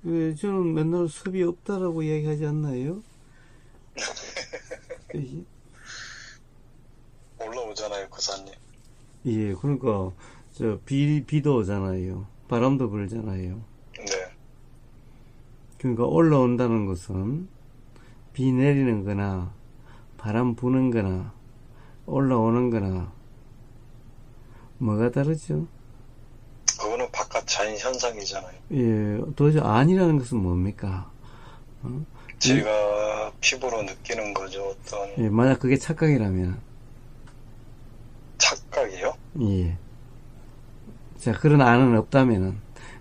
왜 저는 맨날 섭이 없다라고 이야기하지 않나요? 올라오잖아요, 구사님. 예, 그러니까 비도 오잖아요. 바람도 불잖아요. 네. 그러니까 올라온다는 것은 비 내리는 거나 바람 부는 거나 올라오는 거나 뭐가 다르죠? 그거는 바깥 자연 현상이잖아요. 예, 도저히 아니라는 것은 뭡니까? 제가 피부로 느끼는 거죠, 어떤. 예, 만약 그게 착각이라면. 착각이요? 예. 자, 그런 안은 없다면은,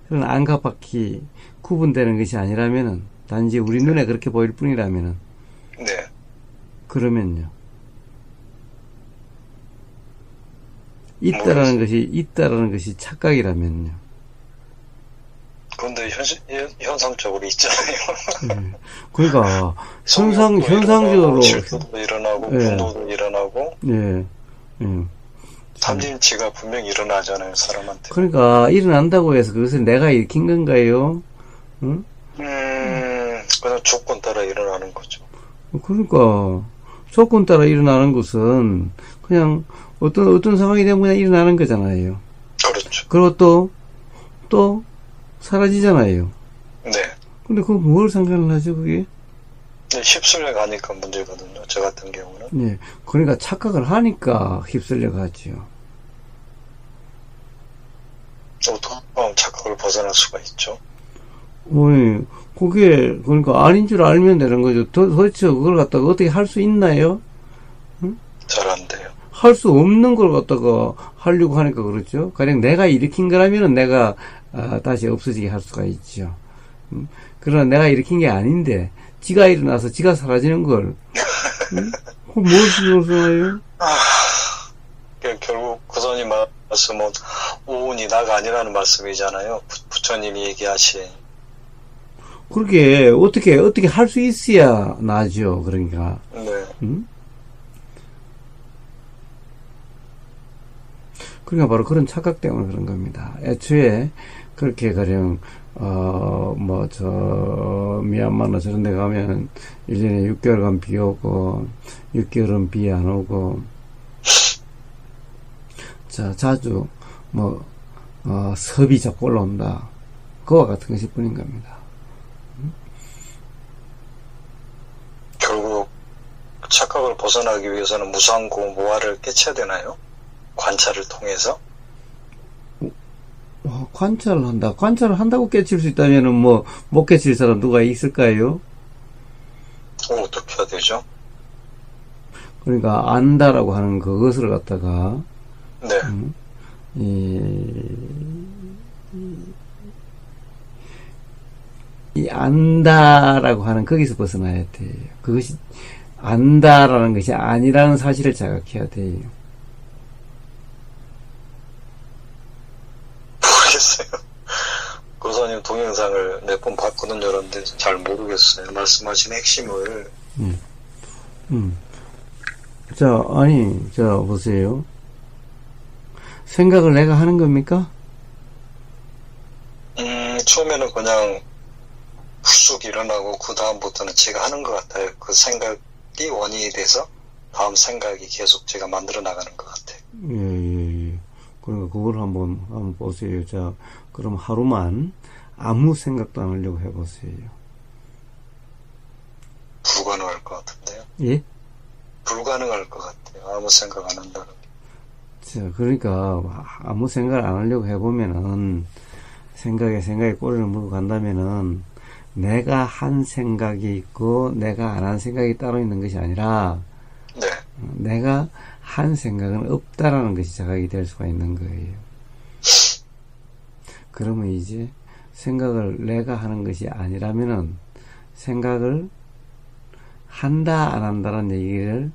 그런 안과 밖이 구분되는 것이 아니라면은, 단지 우리 눈에 그렇게 보일 뿐이라면은, 네. 그러면요. 있다라는 것이 착각이라면요. 그런데 현상적으로 있잖아요. 예. 그러니까, 현상적으로. 질투도 일어나고, 예. 분노도 일어나고. 예. 예. 탐진치가 분명히 일어나잖아요, 사람한테. 그러니까, 일어난다고 해서 그것을 내가 일으킨 건가요? 응? 그냥 조건 따라 일어나는 거죠. 그러니까, 조건 따라 일어나는 것은, 그냥, 어떤 상황이 되면 그냥 일어나는 거잖아요. 그렇죠. 그리고 또, 사라지잖아요. 네. 근데 그거 뭘 상관을 하죠, 그게? 네, 휩쓸려 가니까 문제거든요, 저 같은 경우는. 네. 그러니까 착각을 하니까 휩쓸려 가죠. 어떻게 착각을 벗어날 수가 있죠? 그게, 그러니까 아닌 줄 알면 되는 거죠. 도대체 그걸 갖다가 어떻게 할 수 있나요? 응? 잘 안 돼요. 할 수 없는 걸 갖다가 하려고 하니까 그렇죠. 가령 내가 일으킨 거라면은 내가 다시 없어지게 할 수가 있죠. 그러나 내가 일으킨 게 아닌데 지가 일어나서 지가 사라지는 걸 뭘 신경 쓰나요? 결국 구선님 말씀은 오운이 나가 아니라는 말씀이잖아요. 부처님이 얘기하신. 그렇게 어떻게 할 수 있어야 나죠. 그러니까. 네. 그러니까 바로 그런 착각 때문에 그런 겁니다. 애초에 그렇게 가령 미얀마나 저런 데 가면 1년에 6개월간 비 오고 6개월은 비 안 오고 자, 자주 섭이 자꾸 올라온다. 그와 같은 것일 뿐인 겁니다. 결국 착각을 벗어나기 위해서는 무상고 무아를 깨쳐야 되나요? 관찰을 통해서? 관찰을 한다. 관찰을 한다고 깨칠 수 있다면은 못 깨칠 사람 누가 있을까요? 어떻게 해야 되죠? 그러니까 안다라고 하는 그것을 갖다가 네. 이 안다라고 하는 거기서 벗어나야 돼요. 그것이 안다라는 것이 아니라는 사실을 자각해야 돼요. 모르겠어요. 고사님 동영상을 몇 번 봤거든요. 그런데 잘 모르겠어요. 말씀하신 핵심을. 자, 보세요. 생각을 내가 하는 겁니까? 처음에는 그냥 훅 일어나고 그 다음부터는 제가 하는 것 같아요. 그 생각이 원인이 돼서 다음 생각이 계속 제가 만들어 나가는 것 같아요. 예. 그러니까 그걸 한번 보세요. 자, 그럼 하루만 아무 생각도 안 하려고 해보세요. 불가능할 것 같은데요? 예? 불가능할 것 같아요. 아무 생각 안 한다는 게. 자, 그러니까 아무 생각을 안 하려고 해보면은 생각에 꼬리를 물고 간다면은 내가 한 생각이 있고 내가 안 한 생각이 따로 있는 것이 아니라 네. 내가 한 생각은 없다라는 것이 자각이 될 수가 있는 거예요. 그러면 이제 생각을 내가 하는 것이 아니라면은 생각을 한다 안 한다는 얘기를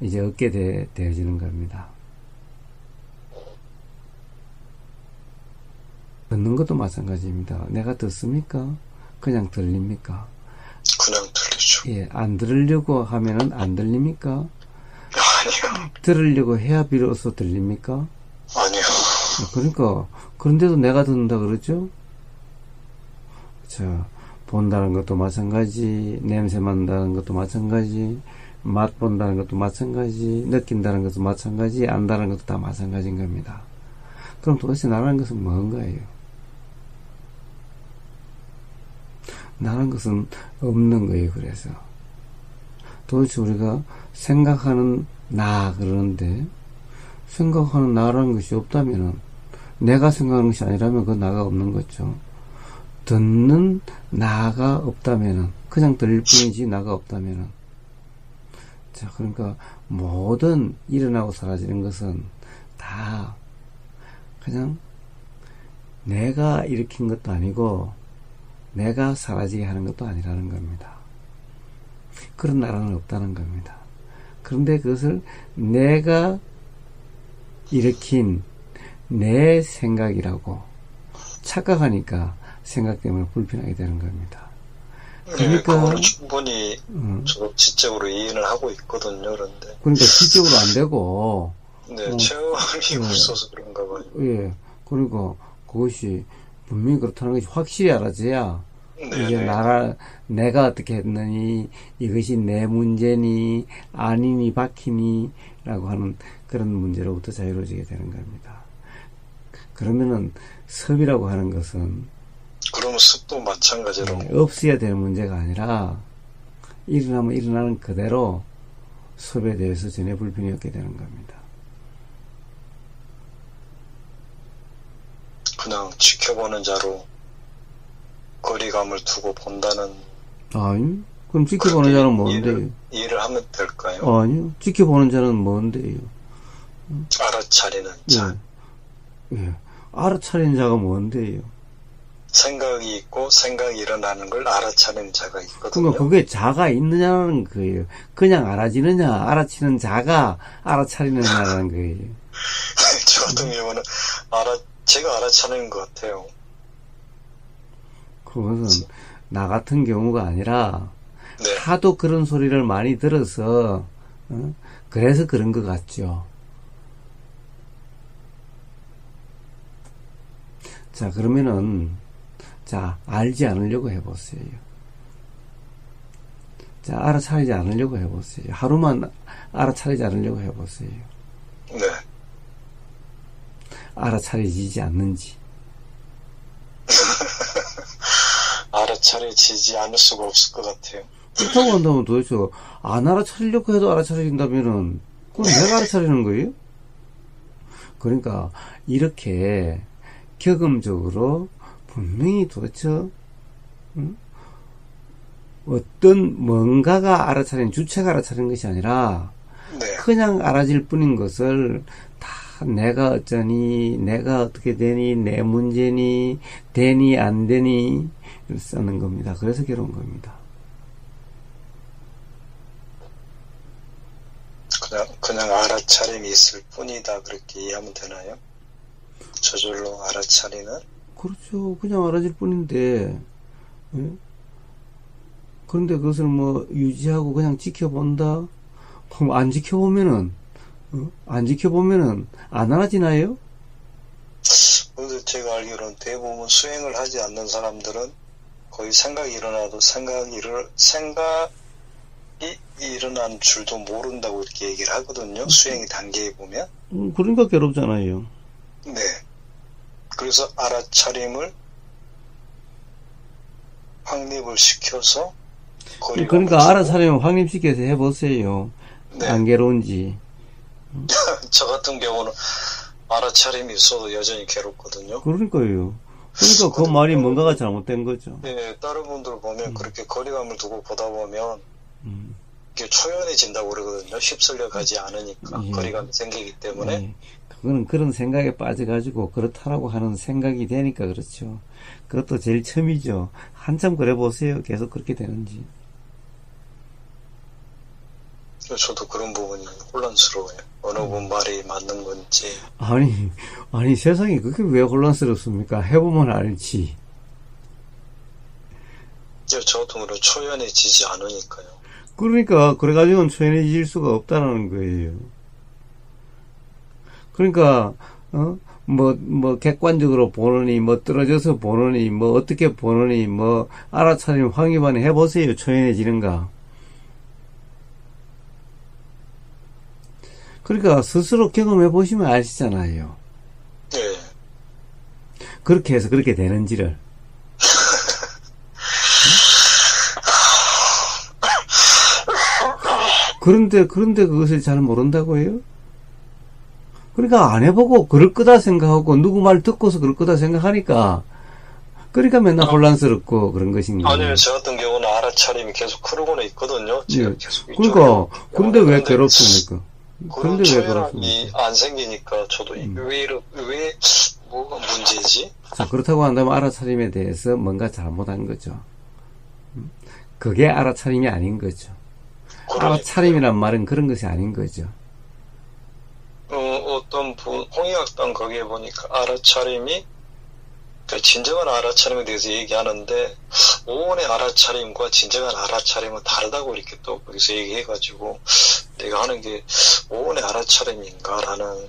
이제 얻게 되어지는 겁니다. 듣는 것도 마찬가지입니다. 내가 듣습니까? 그냥 들립니까? 그냥 들리죠. 예, 안 들으려고 하면은 안 들립니까? 아니요. 들으려고 해야 비로소 들립니까? 아니요. 그러니까, 그런데도 내가 듣는다 그러죠? 자, 본다는 것도 마찬가지, 냄새 맡는다는 것도 마찬가지, 맛 본다는 것도 마찬가지, 느낀다는 것도 마찬가지, 안다는 것도 다 마찬가지인 겁니다. 그럼 도대체 나라는 것은 뭔가요? 나라는 것은 없는 거예요, 그래서. 도대체 우리가 생각하는 나, 그러는데, 생각하는 나라는 것이 없다면은, 내가 생각하는 것이 아니라면 그 나가 없는 거죠. 듣는 나가 없다면은, 그냥 들릴 뿐이지 나가 없다면은. 자, 그러니까 모든 일어나고 사라지는 것은 다 그냥 내가 일으킨 것도 아니고 내가 사라지게 하는 것도 아니라는 겁니다. 그런 나라는 없다는 겁니다. 그런데 그것을 내가 일으킨 내 생각이라고 착각하니까 생각 때문에 불편하게 되는 겁니다. 그러니까 네, 그걸 충분히 저 지적으로 이해를 하고 있거든요. 그런데 그러니까 지적으로 안 되고 네, 체험이 없어서 그런가 봐요. 예, 그러니까 그것이 분명히 그렇다는 것이 확실히 알아져야 이게 내가 어떻게 했느니 이것이 내 문제니 아니니 박히니 라고 하는 그런 문제로부터 자유로워지게 되는 겁니다. 그러면은 섭이라고 하는 것은 그러면 습도 마찬가지로 없어야 되는 문제가 아니라 일어나면 일어나는 그대로 섭에 대해서 전혀 불편이 없게 되는 겁니다. 그냥 지켜보는 자로 거리감을 두고 본다는. 아니, 그럼 지켜보는 자는 뭔데요? 이해를 하면 될까요? 아니요, 지켜보는 자는 뭔데요? 알아차리는 자. 예, 알아차리는 자가 뭔데요? 생각이 있고 생각이 일어나는 걸 알아차리는 자가 있거든요. 그러니까 그게 자가 있느냐는 거예요. 그냥 알아지느냐, 알아치는 자가 알아차리는 자라는 거예요. 저 같은 경우는 제가 알아차리는 것 같아요. 그것은 나 같은 경우가 아니라 네. 하도 그런 소리를 많이 들어서 그래서 그런 것 같죠. 자, 그러면은 자, 알지 않으려고 해보세요. 자, 알아차리지 않으려고 해보세요. 하루만 알아차리지 않으려고 해보세요. 네. 알아차리지 않는지. 알아차리지 않을 수가 없을 것 같아요. 그렇다고 한다면 도대체 안 알아차리려고 해도 알아차린다면은 그건 내가 알아차리는 거예요? 그러니까 이렇게 격음적으로 분명히 도대체 어떤 뭔가가 알아차린 주체가 알아차린 것이 아니라 네. 그냥 알아질 뿐인 것을 다 내가 어쩌니 내가 어떻게 되니 내 문제니 되니 안 되니 쓰는 겁니다. 그래서 괴로운 겁니다. 그냥 알아차림이 있을 뿐이다 그렇게 이해하면 되나요? 저절로 알아차리는? 그렇죠. 그냥 알아질 뿐인데, 예? 그런데 그것을 뭐 유지하고 그냥 지켜본다? 그럼 안 지켜보면은 안 알아지나요? 근데 제가 알기로는 대부분 수행을 하지 않는 사람들은 거의 생각이 일어나도 생각이 일어난 줄도 모른다고 이렇게 얘기를 하거든요. 수행의 단계에 보면. 그러니까 괴롭잖아요. 네. 그래서 알아차림을 확립을 시켜서 그러니까 알아차림을 확립시켜서 해보세요. 네. 안 괴로운지. 저 같은 경우는 알아차림이 있어도 여전히 괴롭거든요. 그러니까요. 그러니까 그 말이 뭔가가 잘못된 거죠. 네, 다른 분들 보면 그렇게 거리감을 두고 보다 보면 이게 초연해진다고 그러거든요. 휩쓸려 가지 않으니까 예. 거리감이 생기기 때문에. 예. 그거는 그런 생각에 빠져가지고 그렇다라고 하는 생각이 되니까 그렇죠. 그것도 제일 처음이죠. 한참 그래 보세요. 계속 그렇게 되는지. 저도 그런 부분이 혼란스러워요. 어느 분 말이 맞는 건지. 아니 세상이 그게 왜 혼란스럽습니까? 해보면 알지. 저 같은 경우는 초연해지지 않으니까요. 그러니까 그래가지고는 초연해질 수가 없다는 거예요. 그러니까 객관적으로 보느니, 떨어져서 보느니, 어떻게 보느니, 알아차림 황희반에 해보세요. 초연해지는가. 그러니까 스스로 경험해 보시면 아시잖아요. 네. 그렇게 해서 그렇게 되는지를. 그런데 그것을 잘 모른다고 해요? 그러니까 안 해보고 그럴 거다 생각하고 누구 말 듣고서 그럴 거다 생각하니까 그러니까 맨날 혼란스럽고 그런 것인가. 아니요, 저 같은 경우는 알아차림이 계속 흐르고는 있거든요. 제가 계속 그러니까 그런데 왜 괴롭습니까? 그런 초연함이 안 생기니까 저도 왜 뭐가 문제지? 자, 그렇다고 한다면 알아차림에 대해서 뭔가 잘못한 거죠. 그게 알아차림이 아닌 거죠. 알아차림이란 말은 그런 것이 아닌 거죠. 어떤 홍익학당 거기에 보니까 알아차림이 진정한 알아차림에 대해서 얘기하는데 오온의 알아차림과 진정한 알아차림은 다르다고 이렇게 또 거기서 얘기해가지고 내가 하는 게 오온의 알아차림인가라는.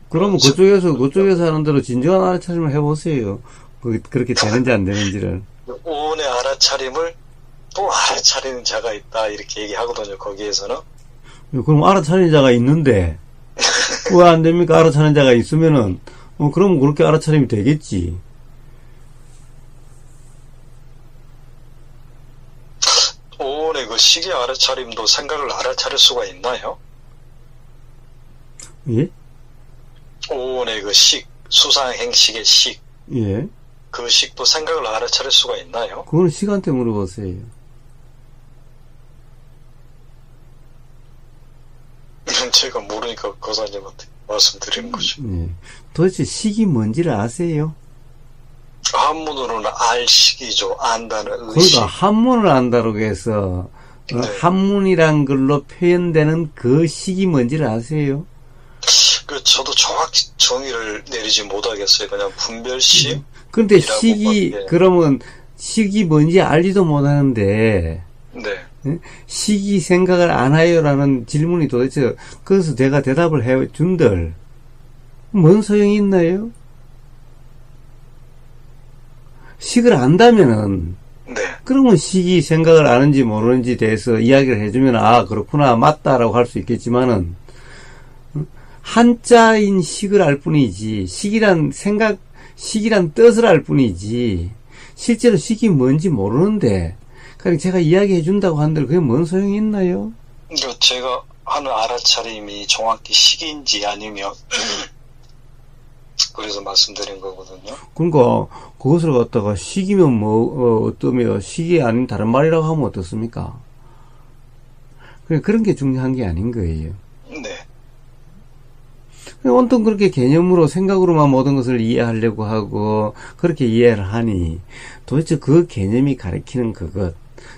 그러면 그쪽에서 하는 대로 진정한 알아차림을 해보세요. 그렇게 되는지 안 되는지를. 오온의 알아차림을 또 알아차리는 자가 있다 이렇게 얘기하거든요. 거기에서는. 그럼 알아차리는 자가 있는데 왜 안 됩니까? 알아차리는 자가 있으면은 그럼 그렇게 알아차림이 되겠지. 오온의 그 시기 알아차림도 생각을 알아차릴 수가 있나요? 예? 오온의 그 수상행식의 식. 예. 그 식도 생각을 알아차릴 수가 있나요? 그건 시간대 물어보세요. 제가 모르니까 거사님한테 말씀드리는 거죠. 예. 도대체 식이 뭔지를 아세요? 한문으로는 알 식이죠. 안다는 의식. 그러니까 한문을 안다고 해서 네. 한문이란 걸로 표현되는 그 식이 뭔지를 아세요? 저도 정확히 정의를 내리지 못하겠어요. 그냥 분별식. 그런데 그러면 식이 뭔지 알지도 못하는데 네. 식이 생각을 안 해요라는 질문이 도대체 그래서 내가 대답을 해준들 뭔 소용이 있나요? 식을 안다면은 네. 그러면 식이 생각을 아는지 모르는지 대해서 이야기를 해주면 아 그렇구나 맞다라고 할 수 있겠지만은 한자인 식을 알 뿐이지 식이란 뜻을 알 뿐이지 실제로 식이 뭔지 모르는데 그러니까 제가 이야기해 준다고 한들 그게 뭔 소용이 있나요? 제가 하는 알아차림이 정확히 식인지 아니면 그래서 말씀드린 거거든요. 그러니까 그것을 갖다가 식이면 어떠며 식이 아닌 다른 말이라고 하면 어떻습니까? 그런 게 중요한 게 아닌 거예요. 네. 온통 그렇게 개념으로 생각으로만 모든 것을 이해하려고 하고 그렇게 이해를 하니 도대체 그 개념이 가리키는 그것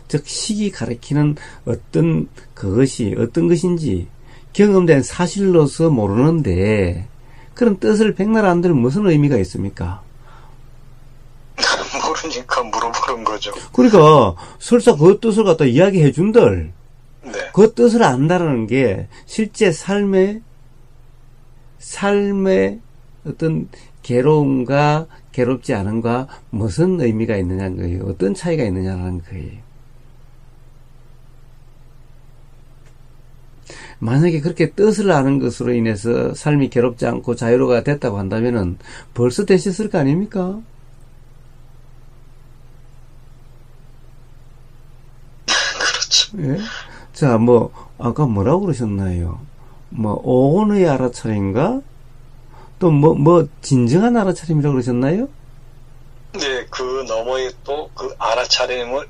즉 식이 가리키는 어떤 것인지 경험된 사실로서 모르는데 그런 뜻을 백날 안 들으면 무슨 의미가 있습니까? 모르니까 물어보는 거죠. 그러니까 설사 그 뜻을 갖다 이야기해 준들 네. 그 뜻을 안다라는 게 실제 삶의 어떤 괴로움과 괴롭지 않음과 무슨 의미가 있느냐는 거예요. 어떤 차이가 있느냐는 거예요. 만약에 그렇게 뜻을 아는 것으로 인해서 삶이 괴롭지 않고 자유로가 됐다고 한다면은 벌써 되셨을 거 아닙니까? 그렇죠. 예? 자, 아까 뭐라고 그러셨나요? 오온의 알아차림인가? 또 진정한 알아차림이라고 그러셨나요? 네, 그 너머에 또 그 알아차림을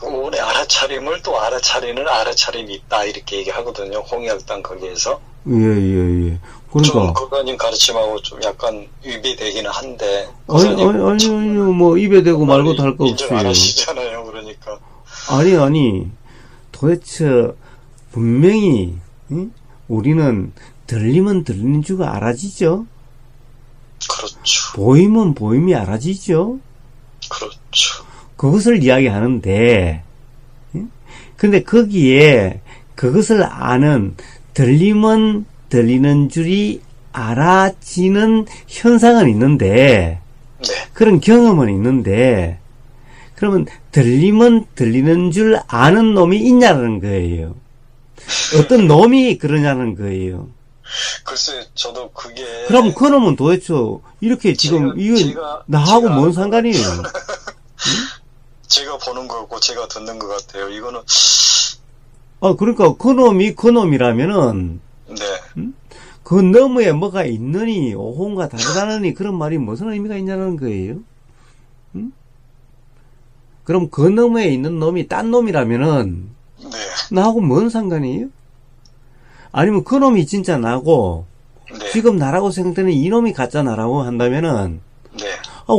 오온의 알아차림을 또 알아차리는 알아차림이 있다 이렇게 얘기하거든요. 홍익학당 거기에서. 예. 그러니까 좀 그거님 가르침하고 좀 약간 위배되기는 한데. 아니요, 입에 대고 말고도 할 거 없어요. 인정 안 하시잖아요, 그러니까. 아니, 도대체 분명히 우리는 들리면 들리는 줄 알아지죠. 그렇죠. 보이면 보임이 알아지죠. 그렇죠. 그것을 이야기하는데, 근데 거기에 그것을 아는 들리면 들리는 줄이 알아지는 현상은 있는데, 네. 그런 경험은 있는데, 그러면 들리면 들리는 줄 아는 놈이 있냐는 거예요. 어떤 놈이 그러냐는 거예요. 글쎄, 저도 그게. 그럼 그 놈은 도대체 이렇게 지금 이거 나하고 뭔 상관이에요? 응? 제가 보는 거고 제가 듣는 것 같아요. 이거는. 그러니까 그 놈이 그 놈이라면은 네. 응? 그 너머에 뭐가 있느니 오혼과 다르다느니 그런 말이 무슨 의미가 있냐는 거예요. 응? 그럼 그 너머에 있는 놈이 딴 놈이라면은 네. 나하고 뭔 상관이에요? 아니면 그 놈이 진짜 나고 네. 지금 나라고 생각되는 이 놈이 가짜 나라고 한다면은 네.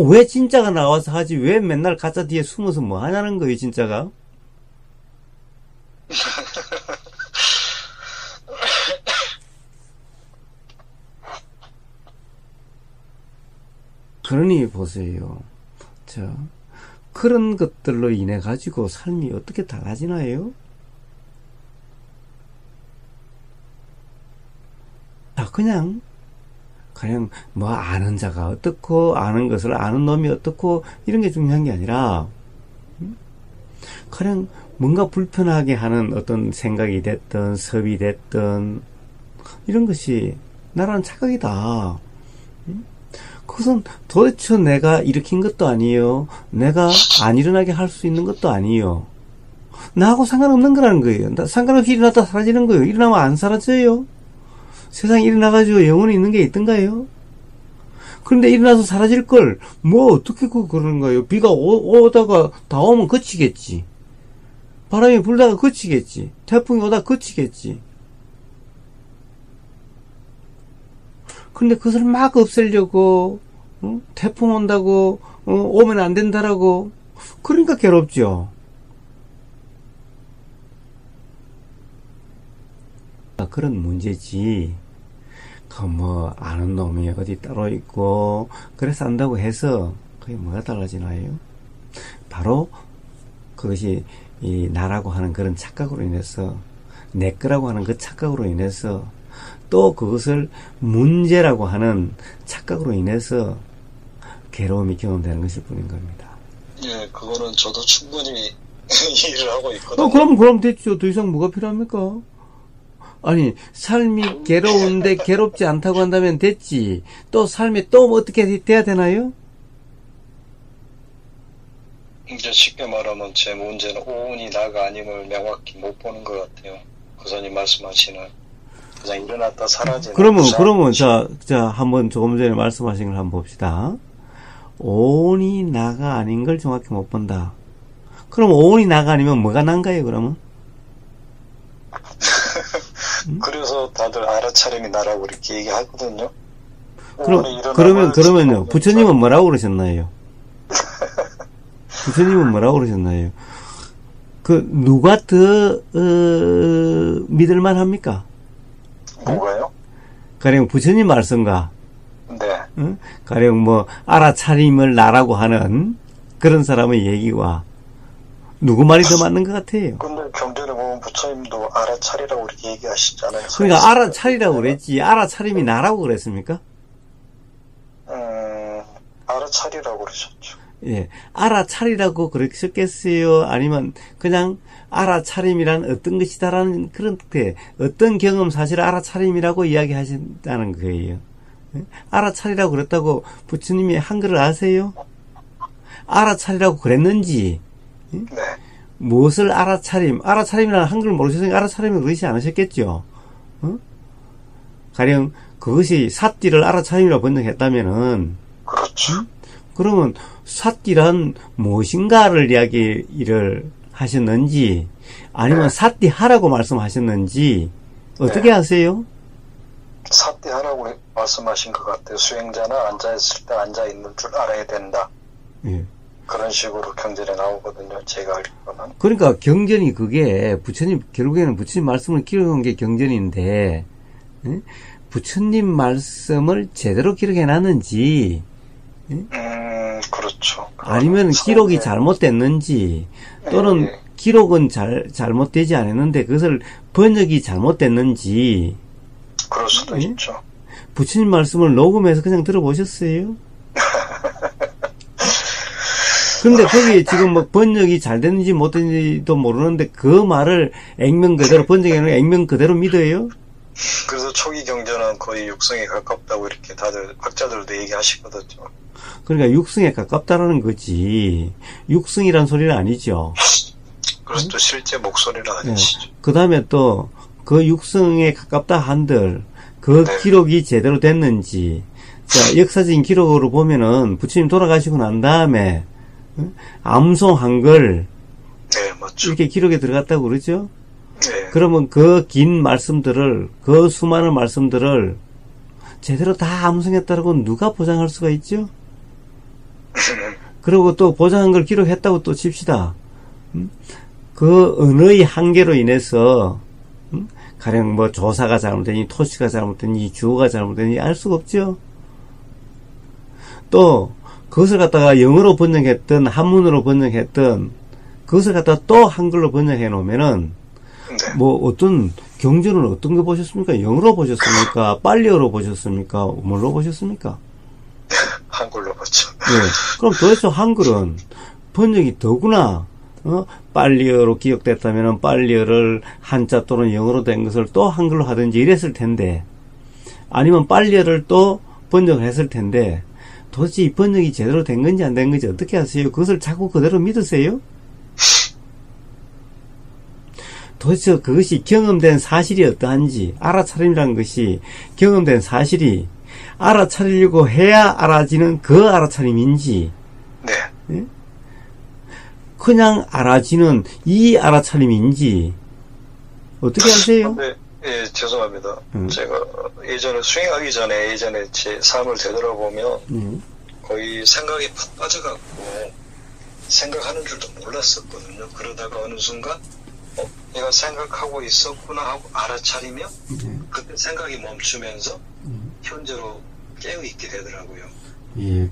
왜 진짜가 나와서 하지 왜 맨날 가짜 뒤에 숨어서 뭐 하냐는 거예요 진짜가. 그러니 보세요. 그런 것들로 인해 가지고 삶이 어떻게 달라지나요? 그냥 뭐 아는 자가 어떻고 아는 것을 아는 놈이 어떻고 이런 게 중요한 게 아니라 그냥 뭔가 불편하게 하는 어떤 생각이 됐든 섭이 됐든 이런 것이 나라는 착각이다. 그것은 도대체 내가 일으킨 것도 아니에요. 내가 안 일어나게 할 수 있는 것도 아니에요. 나하고 상관없는 거라는 거예요. 상관없이 일어났다 사라지는 거예요. 일어나면 안 사라져요. 세상에 일어나가지고 영혼이 있는 게 있던가요? 그런데 일어나서 사라질 걸, 어떻게 그러는 거예요? 비가 오다가 다 오면 그치겠지. 바람이 불다가 그치겠지. 태풍이 오다가 그치겠지. 근데 그것을 막 없애려고, 태풍 온다고, 오면 안 된다라고. 그러니까 괴롭죠. 그런 문제지. 아는 놈이 어디 따로 있고, 그래서 안다고 해서, 그게 뭐가 달라지나요? 바로, 그것이, 나라고 하는 그런 착각으로 인해서, 내 거라고 하는 그 착각으로 인해서, 또 그것을 문제라고 하는 착각으로 인해서, 괴로움이 경험되는 것일 뿐인 겁니다. 예, 그거는 저도 충분히 이해를 하고 있거든요. 그럼 됐죠. 더 이상 뭐가 필요합니까? 아니, 삶이 괴로운데 괴롭지 않다고 한다면 됐지. 또 삶이 또 어떻게 돼야 되나요? 이제 쉽게 말하면 제 문제는 오온이 나가 아님을 명확히 못 보는 것 같아요. 교수님 말씀하시는 그냥 일어났다 사라지는. 그러면 자 한번 조금 전에 말씀하신 걸 한번 봅시다. 오온이 나가 아닌 걸 정확히 못 본다. 그럼 오온이 나가 아니면 뭐가 난가요? 그러면? 그래서 다들 알아차림이 나라고 이렇게 얘기하거든요. 그러면요. 부처님은 뭐라고 그러셨나요? 부처님은 뭐라고 그러셨나요? 누가 더 믿을만 합니까? 뭐가요? 가령 부처님 말씀과 네. 가령 알아차림을 나라고 하는 그런 사람의 얘기와 누구 말이 더 맞는 것 같아요? 근데 경전에 보면 부처님도 알아차리라고 이렇게 얘기하시잖아요. 그러니까 알아차리라고 그랬지 알아차림이 나라고 그랬습니까? 알아차리라고 그러셨죠. 예, 알아차리라고 그러셨겠어요? 아니면 그냥 알아차림이란 어떤 것이다라는 그런 어떤 경험 사실을 알아차림이라고 이야기하신다는 거예요. 알아차리라고 그랬다고 부처님이 한글을 아세요? 알아차리라고 그랬는지 네. 무엇을 알아차림이라는 한글을 모르셨으니까 알아차림을 그러시지 않으셨겠죠? 가령 그것이 삿띠를 알아차림이라고 번역했다면은 그렇죠. 그러면 삿띠란 무엇인가를 이야기를 하셨는지 아니면 삿띠 하라고 말씀하셨는지 어떻게 아세요? 삿띠 하라고 말씀하신 것 같아요. 수행자나 앉아있을 때 앉아있는 줄 알아야 된다. 예. 그런 식으로 경전에 나오거든요. 제가 알기로는. 그러니까 경전이 그게 결국에는 부처님 말씀을 기록한 게 경전인데 예? 부처님 말씀을 제대로 기록해놨는지 그렇죠. 아니면 기록이 잘못됐는지 또는 네. 기록은 잘못되지 않았는데 그것을 번역이 잘못됐는지 그럴 수도 있죠. 부처님 말씀을 녹음해서 그냥 들어보셨어요? 근데 거기에 지금 뭐 번역이 잘 됐는지 못 됐는지도 모르는데 그 말을 액면 그대로 번역해놓은 액면 그대로 믿어요? 그래서 초기 경전은 거의 육성에 가깝다고 이렇게 다들 학자들도 얘기하시거든요. 그러니까 육성에 가깝다라는 거지. 육성이란 소리는 아니죠. 그래서 또 실제 목소리는 아니시죠. 그 다음에 또 그 육성에 가깝다 한들 그 네. 기록이 제대로 됐는지, 자, 역사적인 기록으로 보면은 부처님 돌아가시고 난 다음에 암송 한글 네, 맞죠. 이렇게 기록에 들어갔다고 그러죠? 네. 그러면 그 긴 말씀들을, 그 수많은 말씀들을 제대로 다 암송했다라고 누가 보장할 수가 있죠? 그리고 또 보장한 걸 기록했다고 또 칩시다. 그 언어의 한계로 인해서 가령 뭐 조사가 잘못되니, 토시가 잘못되니, 주어가 잘못되니 알 수가 없죠. 또 그것을 갖다가 영어로 번역했던, 한문으로 번역했던 그것을 갖다가 또 한글로 번역해 놓으면은 네. 뭐 어떤 경전은 어떤 거 보셨습니까? 영어로 보셨습니까? 빨리어로 보셨습니까? 뭘로 보셨습니까? 한글로 봤죠. 네. 그럼 도대체 한글은 번역이 더구나 빨리어로 기억됐다면 빨리어를 한자 또는 영어로 된 것을 또 한글로 하든지 이랬을 텐데, 아니면 빨리어를 또 번역을 했을 텐데, 도대체 이 번역이 제대로 된 건지 안 된 건지 어떻게 아세요? 그것을 자꾸 그대로 믿으세요? 도대체 그것이 경험된 사실이 어떠한지, 알아차림이라는 것이 경험된 사실이 알아차리려고 해야 알아지는 그 알아차림인지, 네. 예? 그냥 알아지는 이 알아차림인지 어떻게 아세요? 네, 예, 죄송합니다. 제가 예전에 수행하기 전에 예전에 제 삶을 되돌아보면 거의 생각에 푹 빠져갖고 생각하는 줄도 몰랐었거든요. 그러다가 어느 순간 내가 생각하고 있었구나 하고 알아차리면 그때 생각이 멈추면서 현재로 깨어있게 되더라고요. 예,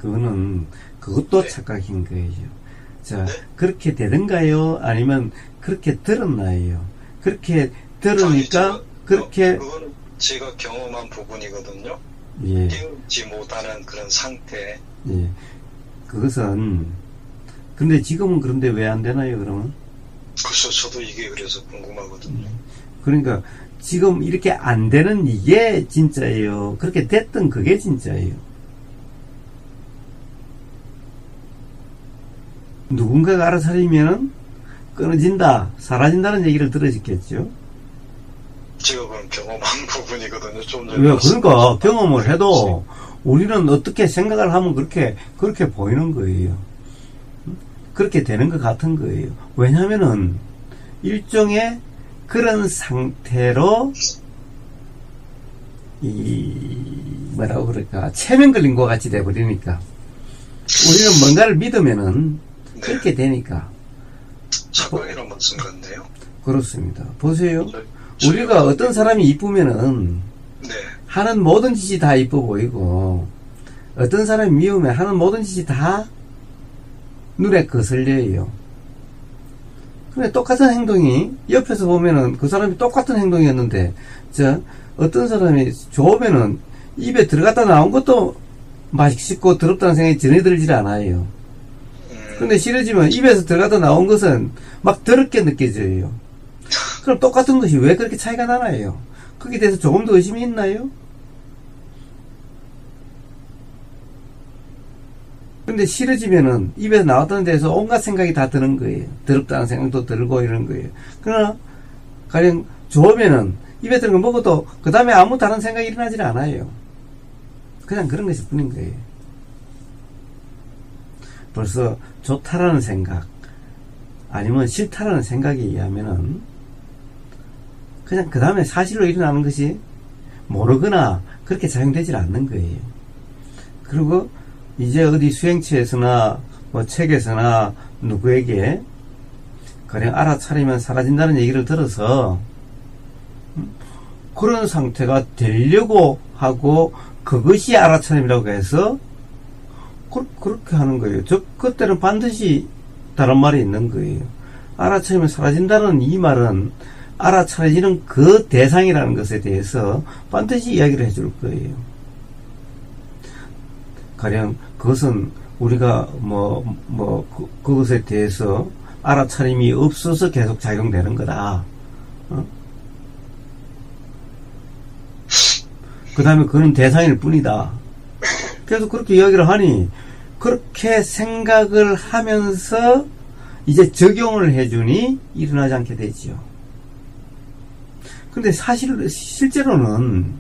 그것도 네. 착각인 거예요. 자, 네? 그렇게 되는가요? 아니면 그렇게 들었나요? 그렇게 들으니까 그렇게 그거는 제가 경험한 부분이거든요. 예, 깨우지 못하는 그런 상태. 예. 그것은 근데 지금은 그런데 왜 안 되나요? 그러면? 그래서 저도 이게 그래서 궁금하거든요. 그러니까 지금 이렇게 안 되는 이게 진짜예요. 그렇게 됐던 그게 진짜예요. 누군가가 알아차리면 끊어진다, 사라진다는 얘기를 들으셨겠죠? 제가 그런 경험한 부분이거든요. 좀 전에. 왜, 그러니까 경험을 해도 우리는 어떻게 생각을 하면 그렇게 보이는 거예요. 그렇게 되는 것 같은 거예요. 왜냐면은 일종의 그런 상태로 뭐라고 그럴까, 체면 걸린 것 같이 돼버리니까 우리는 뭔가를 믿으면은 그렇게 되니까. 착각이란 말씀 같네요. 그렇습니다. 보세요. 우리가 어떤 사람이 이쁘면은 네. 하는 모든 짓이 다 이뻐 보이고, 어떤 사람이 미우면 하는 모든 짓이 다 눈에 거슬려요. 근데 똑같은 행동이 옆에서 보면은 그 사람이 똑같은 행동이었는데, 어떤 사람이 좋으면은 입에 들어갔다 나온 것도 맛있고 더럽다는 생각이 전혀 들질 않아요. 근데 싫어지면 입에서 들어갔다 나온 것은 막 더럽게 느껴져요. 그럼 똑같은 것이 왜 그렇게 차이가 나나요? 거기에 대해서 조금 더 의심이 있나요? 근데 싫어지면은 입에서 나왔다는 데서 온갖 생각이 다 드는 거예요. 더럽다는 생각도 들고 이런 거예요. 그러나 가령 좋으면은 입에 들은 거 먹어도 그 다음에 아무 다른 생각이 일어나질 않아요. 그냥 그런 것일 뿐인 거예요. 벌써 좋다라는 생각 아니면 싫다라는 생각에 의하면은 그냥 그 다음에 사실로 일어나는 것이 모르거나 그렇게 작용되질 않는 거예요. 그리고 이제 어디 수행처에서나 뭐 책에서나 누구에게 그냥 알아차리면 사라진다는 얘기를 들어서 그런 상태가 되려고 하고 그것이 알아차림이라고 해서 그렇게 하는 거예요. 그때는 반드시 다른 말이 있는 거예요. 알아차리면 사라진다는 이 말은 알아차려지는 그 대상이라는 것에 대해서 반드시 이야기를 해줄 거예요. 가령 그것은 우리가 그것에 대해서 알아차림이 없어서 계속 작용되는 거다. 그 다음에 그는 대상일 뿐이다. 계속 그렇게 이야기를 하니, 그렇게 생각을 하면서 이제 적용을 해주니 일어나지 않게 되지요. 그런데 실제로는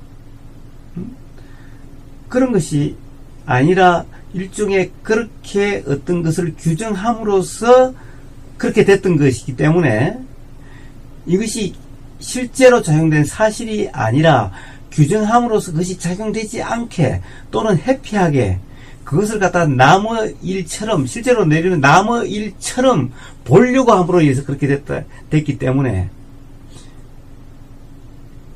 그런 것이 아니라 일종의 그렇게 어떤 것을 규정함으로써 그렇게 됐던 것이기 때문에 이것이 실제로 작용된 사실이 아니라 규정함으로써 그것이 작용되지 않게 또는 회피하게 그것을 갖다 남의 일처럼, 실제로 내리는 남의 일처럼 보려고 함으로 인해서 그렇게 됐기 때문에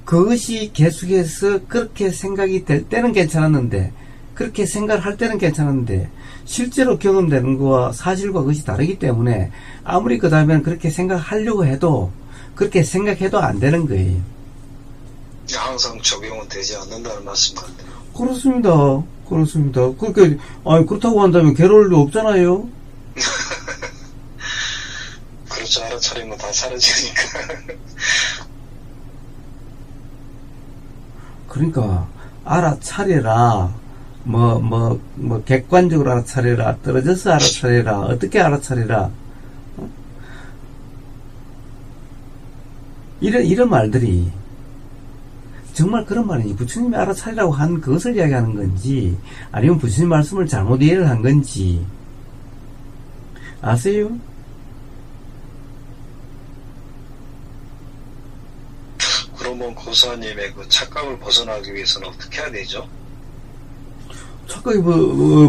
그것이 계속해서 그렇게 생각이 될 때는 괜찮았는데, 그렇게 생각을 할 때는 괜찮았는데 실제로 경험되는 것과 사실과 그것이 다르기 때문에 아무리 그 다음에는 그렇게 생각하려고 해도 그렇게 생각해도 안 되는 거예요. 항상 적용은 되지 않는다는 말씀 같아요. 그렇습니다. 그렇습니다. 그렇게, 그렇다고 한다면 괴로울 일 없잖아요. 그렇죠. 알아차리면 다 사라지니까. 그러니까, 알아차려라. 객관적으로 알아차려라. 떨어져서 알아차려라. 어떻게 알아차려라. 이런 말들이, 정말 그런 말인지 부처님이 알아차리라고 한 그것을 이야기하는 건지 아니면 부처님 말씀을 잘못 이해를 한 건지 아세요? 그러면 고사님의 그 착각을 벗어나기 위해서는 어떻게 해야 되죠? 착각이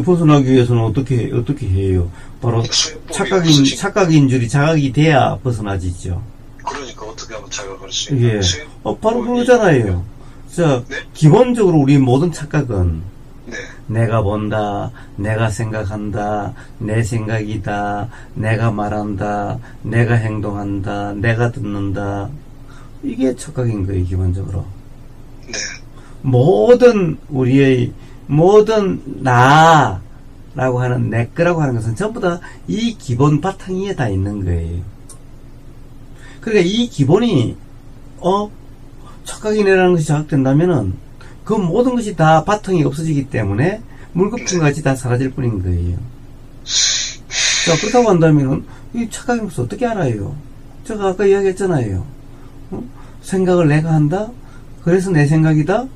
벗어나기 위해서는 어떻게 해요? 바로 착각인 줄이 자각이 돼야 벗어나지죠. 그러니까 어떻게 하면 자각할 수 있나요? 예. 바로 그러잖아요. 자, 네? 기본적으로 우리 모든 착각은 네. 내가 본다, 내가 생각한다, 내 생각이다, 내가 말한다, 내가 행동한다, 내가 듣는다. 이게 착각인 거예요, 기본적으로. 네. 우리의 모든 나라고 하는 내 거라고 하는 것은 전부 다 이 기본 바탕 위에 다 있는 거예요. 그러니까 이 기본이 착각이네라는 것이 자각된다면은 그 모든 것이 다 바탕이 없어지기 때문에 물거품같이 다 사라질 뿐인 거예요. 자, 그렇다고 한다면은 이 착각인 것을 어떻게 알아요? 제가 아까 이야기했잖아요. 생각을 내가 한다? 그래서 내 생각이다?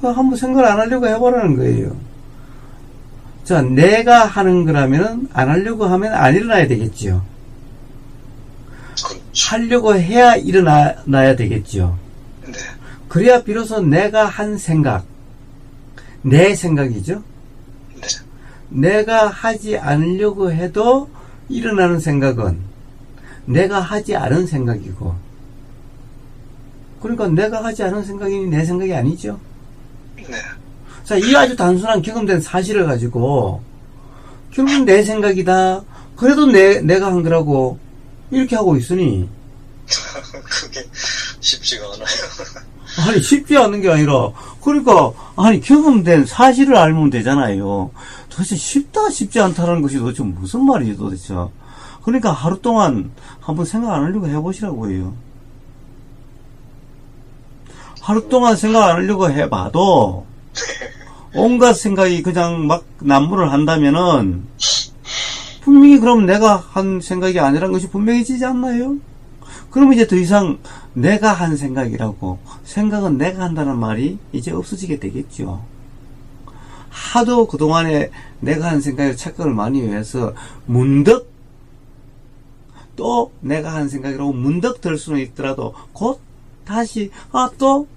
한번 생각을 안 하려고 해보라는 거예요. 자, 내가 하는 거라면은 안 하려고 하면 안 일어나야 되겠지요. 하려고 해야 일어나야 되겠죠. 네. 그래야 비로소 내가 한 생각, 내 생각이죠. 네. 내가 하지 않으려고 해도 일어나는 생각은 내가 하지 않은 생각이고, 그러니까 내가 하지 않은 생각이니 내 생각이 아니죠. 네. 자, 이 아주 단순한 경험된 사실을 가지고 결국은 내 생각이다. 그래도 내가 한 거라고 이렇게 하고 있으니 그게 쉽지가 않아요. 아니, 쉽지 않은 게 아니라, 그러니까, 경험된 사실을 알면 되잖아요. 도대체 쉽지 않다는 것이 도대체 무슨 말이지, 도대체. 그러니까 하루 동안 한번 생각 안 하려고 해보시라고 해요. 하루 동안 생각 안 하려고 해봐도, 온갖 생각이 그냥 막 난무를 한다면은, 분명히 그럼 내가 한 생각이 아니란 것이 분명해지지 않나요? 그럼 이제 더 이상 내가 한 생각이라고, 생각은 내가 한다는 말이 이제 없어지게 되겠죠. 하도 그동안에 내가 한 생각에 착각을 많이 해서 문득 또 내가 한 생각이라고 문득 들 수는 있더라도 곧 다시 또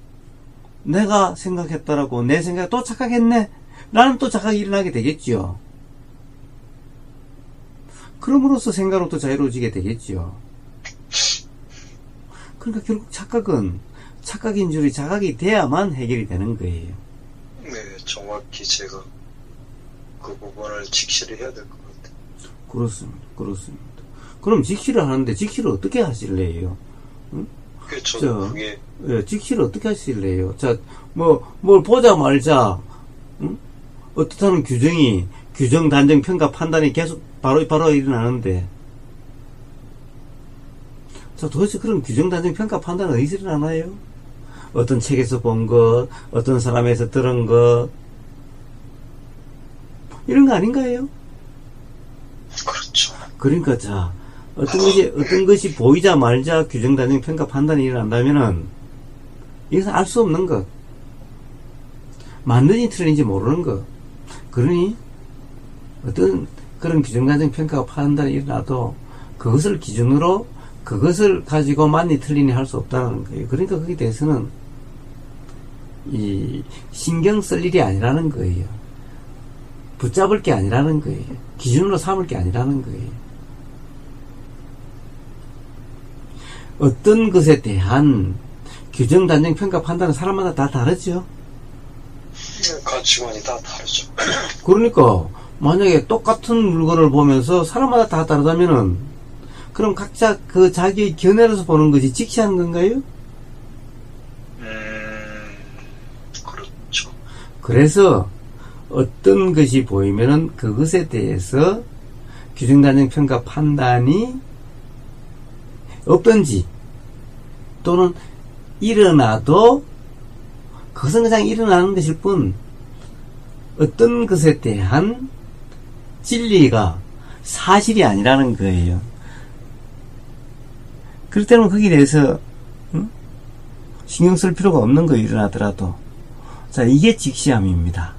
내가 생각했다라고 내 생각에 또 착각했네 라는 또 착각이 일어나게 되겠죠. 그럼으로써 생각으로부터 자유로워지게 되겠죠. 그러니까 결국 착각은 착각인 줄이 자각이 돼야만 해결이 되는 거예요. 네, 정확히 제가 그 부분을 직시를 해야 될 것 같아요. 그렇습니다. 그럼 직시를 하는데 직시를 어떻게 하실래요? 응? 그게 직시를 어떻게 하실래요? 자, 뭘 보자 말자, 응? 어떻다는 규정이, 규정, 단정, 평가, 판단이 계속 바로 일어나는데, 자, 도대체 그런 규정, 단정, 평가, 판단은 어디서 일어나나요? 어떤 책에서 본 것, 어떤 사람에서 들은 것, 이런 거 아닌가요? 그렇죠. 그러니까, 자, 어떤 것이 보이자 말자 규정, 단정, 평가, 판단이 일어난다면은, 이것은 알 수 없는 것. 맞는지 틀린지 모르는 것. 그러니, 어떤 그런 규정, 단정, 평가, 판단이 일어나도, 그것을 기준으로, 그것을 가지고 맞니 틀리니 할 수 없다는 거예요. 그러니까 거기에 대해서는, 신경 쓸 일이 아니라는 거예요. 붙잡을 게 아니라는 거예요. 기준으로 삼을 게 아니라는 거예요. 어떤 것에 대한 규정, 단정, 평가, 판단은 사람마다 다 다르죠. 가치관이 다 다르죠. 그러니까 만약에 똑같은 물건을 보면서 사람마다 다 다르다면은 그럼 각자 그 자기의 견해로서 보는 것이 직시하는 건가요? 그렇죠. 그래서 어떤 것이 보이면은 그것에 대해서 규정, 단정, 평가, 판단이 없든지 또는 일어나도 그것은 그냥 일어나는 것일 뿐 어떤 것에 대한 진리가 사실이 아니라는 거예요. 그렇기 때문에 거기에 대해서 신경 쓸 필요가 없는 거예요. 일어나더라도. 자, 이게 직시함입니다.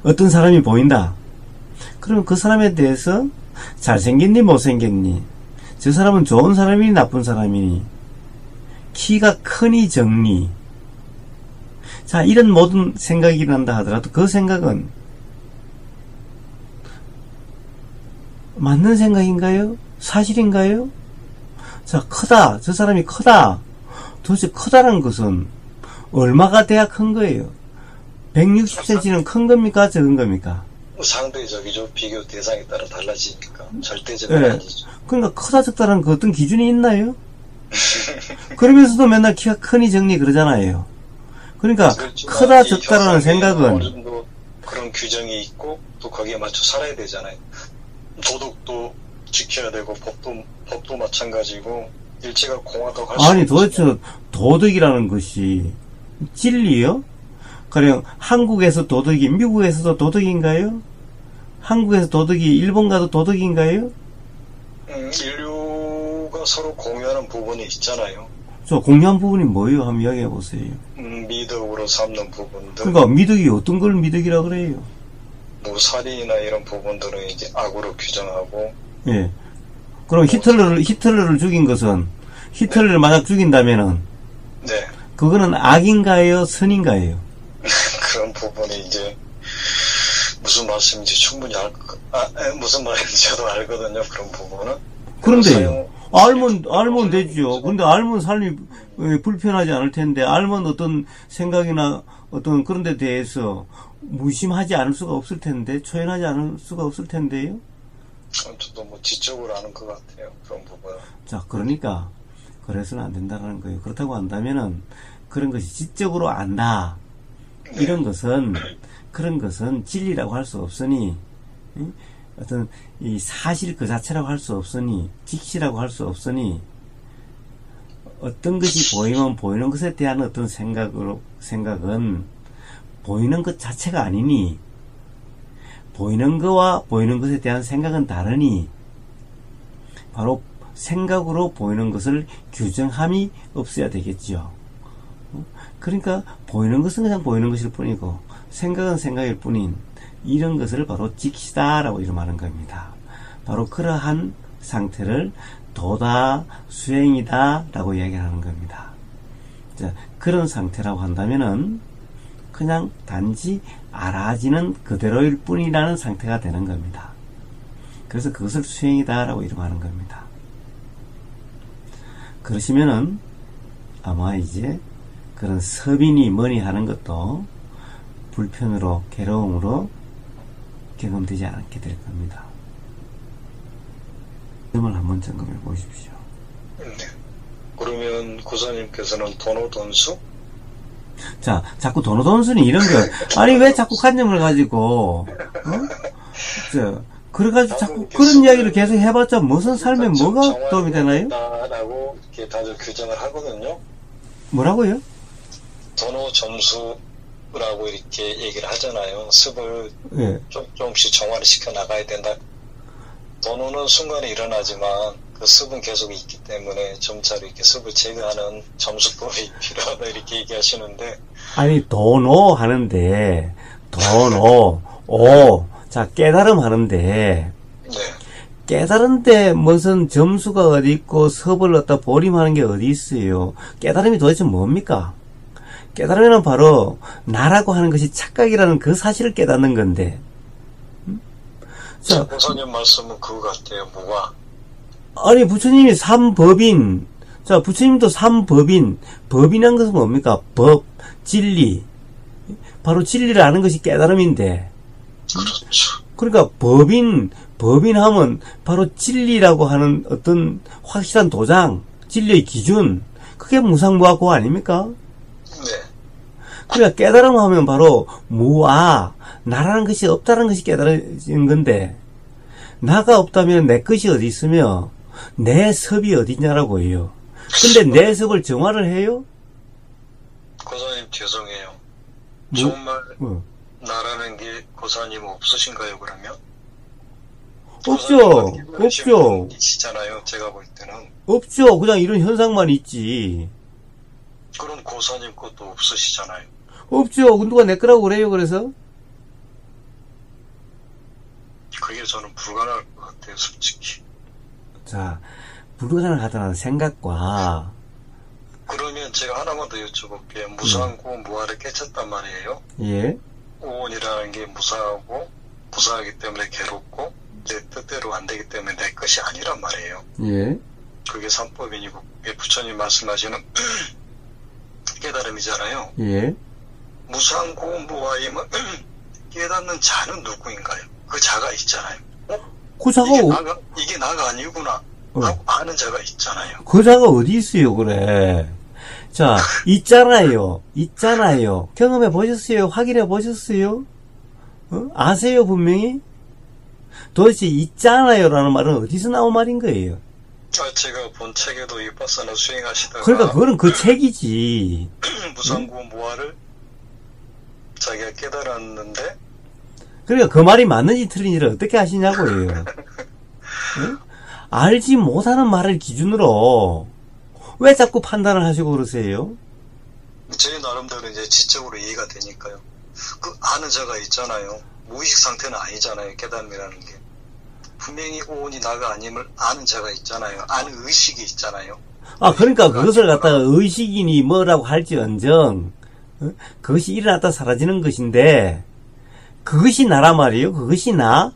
어떤 사람이 보인다. 그러면 그 사람에 대해서 잘생겼니 못생겼니, 저 사람은 좋은 사람이니 나쁜 사람이니, 키가 크니 적니, 자, 이런 모든 생각이 일어난다 하더라도 그 생각은 맞는 생각인가요? 사실인가요? 자, 크다. 저 사람이 크다. 도대체 크다는 것은 얼마가 돼야 큰 거예요? 160cm는 큰 겁니까? 적은 겁니까? 상대적이죠. 비교 대상에 따라 달라지니까. 절대적은 네. 아니죠. 그러니까 크다 적다라는 그 어떤 기준이 있나요? 그러면서도 맨날 키가 크니 적니 그러잖아요. 그러니까 크다 적다라는 생각은 어느 정도 그런 규정이 있고 또 거기에 맞춰 살아야 되잖아요. 도덕도 지켜야 되고 법도 마찬가지고 일체가 공화도 할 수 아니 도대체 도덕이라는 것이 진리요? 가령 한국에서 도덕이 미국에서도 도덕인가요? 한국에서 도덕이 일본 가도 도덕인가요? 인류가 서로 공유하는 부분이 있잖아요. 저 공유한 부분이 뭐예요? 한번 이야기해 보세요. 미덕으로 삼는 부분들. 그러니까 미덕이 어떤 걸 미덕이라 그래요? 뭐 살인이나 이런 부분들은 이제 악으로 규정하고. 예. 그럼 히틀러를 죽인 것은 히틀러를 만약 죽인다면은 네. 그거는 악인가요? 선인가요? 그런 부분이 이제 무슨 말씀인지 충분히 무슨 말인지 저도 알거든요. 그런 부분은. 그런데요. 알면 되죠. 근데 알면 삶이 불편하지 않을 텐데, 알면 어떤 생각이나 어떤 그런 데 대해서 무심하지 않을 수가 없을 텐데, 초연하지 않을 수가 없을 텐데요. 저도 뭐 지적으로 아는 것 같아요. 그런 부분은. 자, 그러니까 그래서는 안 된다는 거예요. 그렇다고 한다면은 그런 것이 지적으로 안다. 이런 것은 그런 것은 진리라고 할 수 없으니, 어떤 이 사실 그 자체라고 할 수 없으니, 직시라고 할 수 없으니, 어떤 것이 보이면 보이는 것에 대한 어떤 생각은 보이는 것 자체가 아니니, 보이는 것과 보이는 것에 대한 생각은 다르니, 바로 생각으로 보이는 것을 규정함이 없어야 되겠죠. 그러니까 보이는 것은 그냥 보이는 것일 뿐이고 생각은 생각일 뿐인 이런 것을 바로 직시다라고 이름하는 겁니다. 바로 그러한 상태를 도다, 수행이다 라고 이야기하는 겁니다. 자, 그런 상태라고 한다면은 그냥 단지 알아지는 그대로일 뿐이라는 상태가 되는 겁니다. 그래서 그것을 수행이다 라고 이름하는 겁니다. 그러시면은 아마 이제 그런 서빈이 뭐니 하는 것도 불편으로 괴로움으로 경험되지 않게 될 겁니다. 점을 한번 점검해 보십시오. 네. 그러면 고사님께서는 도노돈수? 자, 자꾸 도노돈순이 이런 거, 아니, 왜 자꾸 관념을 가지고, 그래가지고 자꾸 그런 이야기를 계속 해봤자 무슨 삶에 뭐가 도움이 되나요? 라고 이렇게 다들 규정을 하거든요. 뭐라고요? 도노 점수라고 이렇게 얘기를 하잖아요. 습을 예. 조금씩 정화를 시켜 나가야 된다. 도노는 순간에 일어나지만 그 습은 계속 있기 때문에 점차로 이렇게 습을 제거하는 점수법이 필요하다 이렇게 얘기하시는데. 아니, 도노 하는데, 자, 깨달음 하는데, 네. 깨달은데 무슨 점수가 어디 있고 섭을 갖다 보림하는 게 어디 있어요? 깨달음이 도대체 뭡니까? 깨달음은 바로 나라고 하는 것이 착각이라는 그 사실을 깨닫는 건데. 자, 보사님 말씀은 그거 같아요. 뭐가? 아니, 부처님이 삼법인. 자, 부처님도 삼법인. 법이란 것은 뭡니까? 법, 진리. 바로 진리를 아는 것이 깨달음인데. 그렇죠. 그러니까 법인하면 바로 진리라고 하는 어떤 확실한 도장, 진리의 기준, 그게 무상무아고 아닙니까? 네. 그러니까 깨달음하면 바로 무아, 나라는 것이 없다는 것이 깨달아지는 건데, 나가 없다면 내 것이 어디 있으며 내 섭이 어디냐라고 해요. 근데 내 섭을 정화를 해요? 고사님 죄송해요. 정말 나라는 게 고사님 없으신가요, 그러면? 없죠. 있잖아요, 제가 볼 때는. 없죠. 그냥 이런 현상만 있지. 그럼 고사님 것도 없으시잖아요. 없죠. 누가 내 거라고 그래요, 그래서? 그게 저는 불가능할 것 같아요, 솔직히. 자, 불가능하다는 생각과. 그러면 제가 하나만 더 여쭤볼게요. 무상고 무아를 깨쳤단 말이에요. 예. 오온이라는 게 무상하고 무상하기 때문에 괴롭고 내 뜻대로 안 되기 때문에 내 것이 아니란 말이에요. 예. 그게 삼법인이고 부처님 말씀하시는 깨달음이잖아요. 예. 무상고 무아임은 깨닫는 자는 누구인가요? 그 자가 있잖아요. 그 자가 이게 나가 아니구나 하고 아는 자가 있잖아요. 그 자가 어디 있어요, 그래. 자, 있잖아요. 경험해 보셨어요? 확인해 보셨어요? 아세요, 분명히? 도대체 있잖아요라는 말은 어디서 나온 말인 거예요? 제가 본 책에도 위파사나 수행하시다가 그러니까 그거는 그 책이지. 무상고 무아를 자기가 깨달았는데 그러니까 그 말이 맞는지 틀린지를 어떻게 아시냐고요. 응? 알지 못하는 말을 기준으로 왜 자꾸 판단을 하시고 그러세요? 제 나름대로 이제 지적으로 이해가 되니까요. 그 아는 자가 있잖아요. 무의식 상태는 아니잖아요. 깨달음이라는 게. 분명히 오온이 나가 아님을 아는 자가 있잖아요. 아는 의식이 있잖아요. 그러니까 그것을 갖다가 의식이니 뭐라고 할지언정 그것이 일어났다 사라지는 것인데 그것이 나란 말이에요? 그것이 나?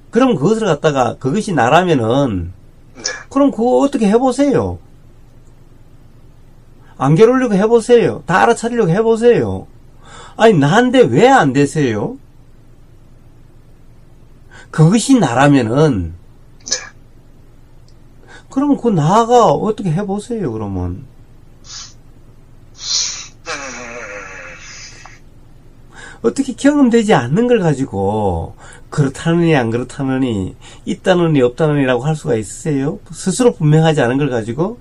그럼 그것을 갖다가 그것이 나라면은 네. 그럼 그거 어떻게 해보세요? 안 괴로우려고 해보세요. 다 알아차리려고 해보세요. 아니 나한테 왜 안 되세요? 그것이 나라면은 네. 그럼 그 나가 어떻게 해보세요, 그러면. 어떻게 경험되지 않는 걸 가지고 그렇다느니 안 그렇다느니 있다느니 없다느니라고 할 수가 있으세요? 스스로 분명하지 않은 걸 가지고?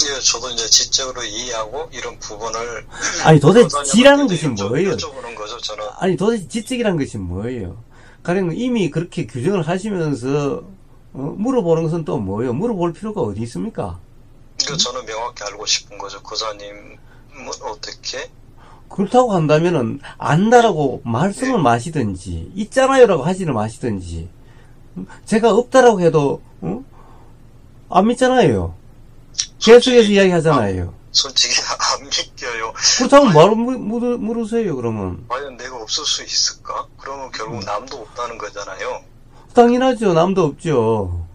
예, 저도 이제 지적으로 이해하고 이런 부분을 아니 도대체 지라는 것이 뭐예요? 여쭤보는 거죠, 저는. 아니 도대체 지적이라는 것이 뭐예요? 가령 이미 그렇게 규정을 하시면서 물어보는 것은 또 뭐예요? 물어볼 필요가 어디 있습니까? 그러니까 저는 명확히 알고 싶은 거죠. 고사님은 어떻게? 그렇다고 한다면은 안다라고 말씀을 마시든지 있잖아요라고 하지를 마시든지 제가 없다라고 해도 안 믿잖아요. 계속해서 이야기하잖아요. 솔직히 안 믿겨요. 그렇다고 뭐로 물으세요, 그러면? 과연 내가 없을 수 있을까? 그러면 결국 남도 없다는 거잖아요. 당연하죠. 남도 없죠.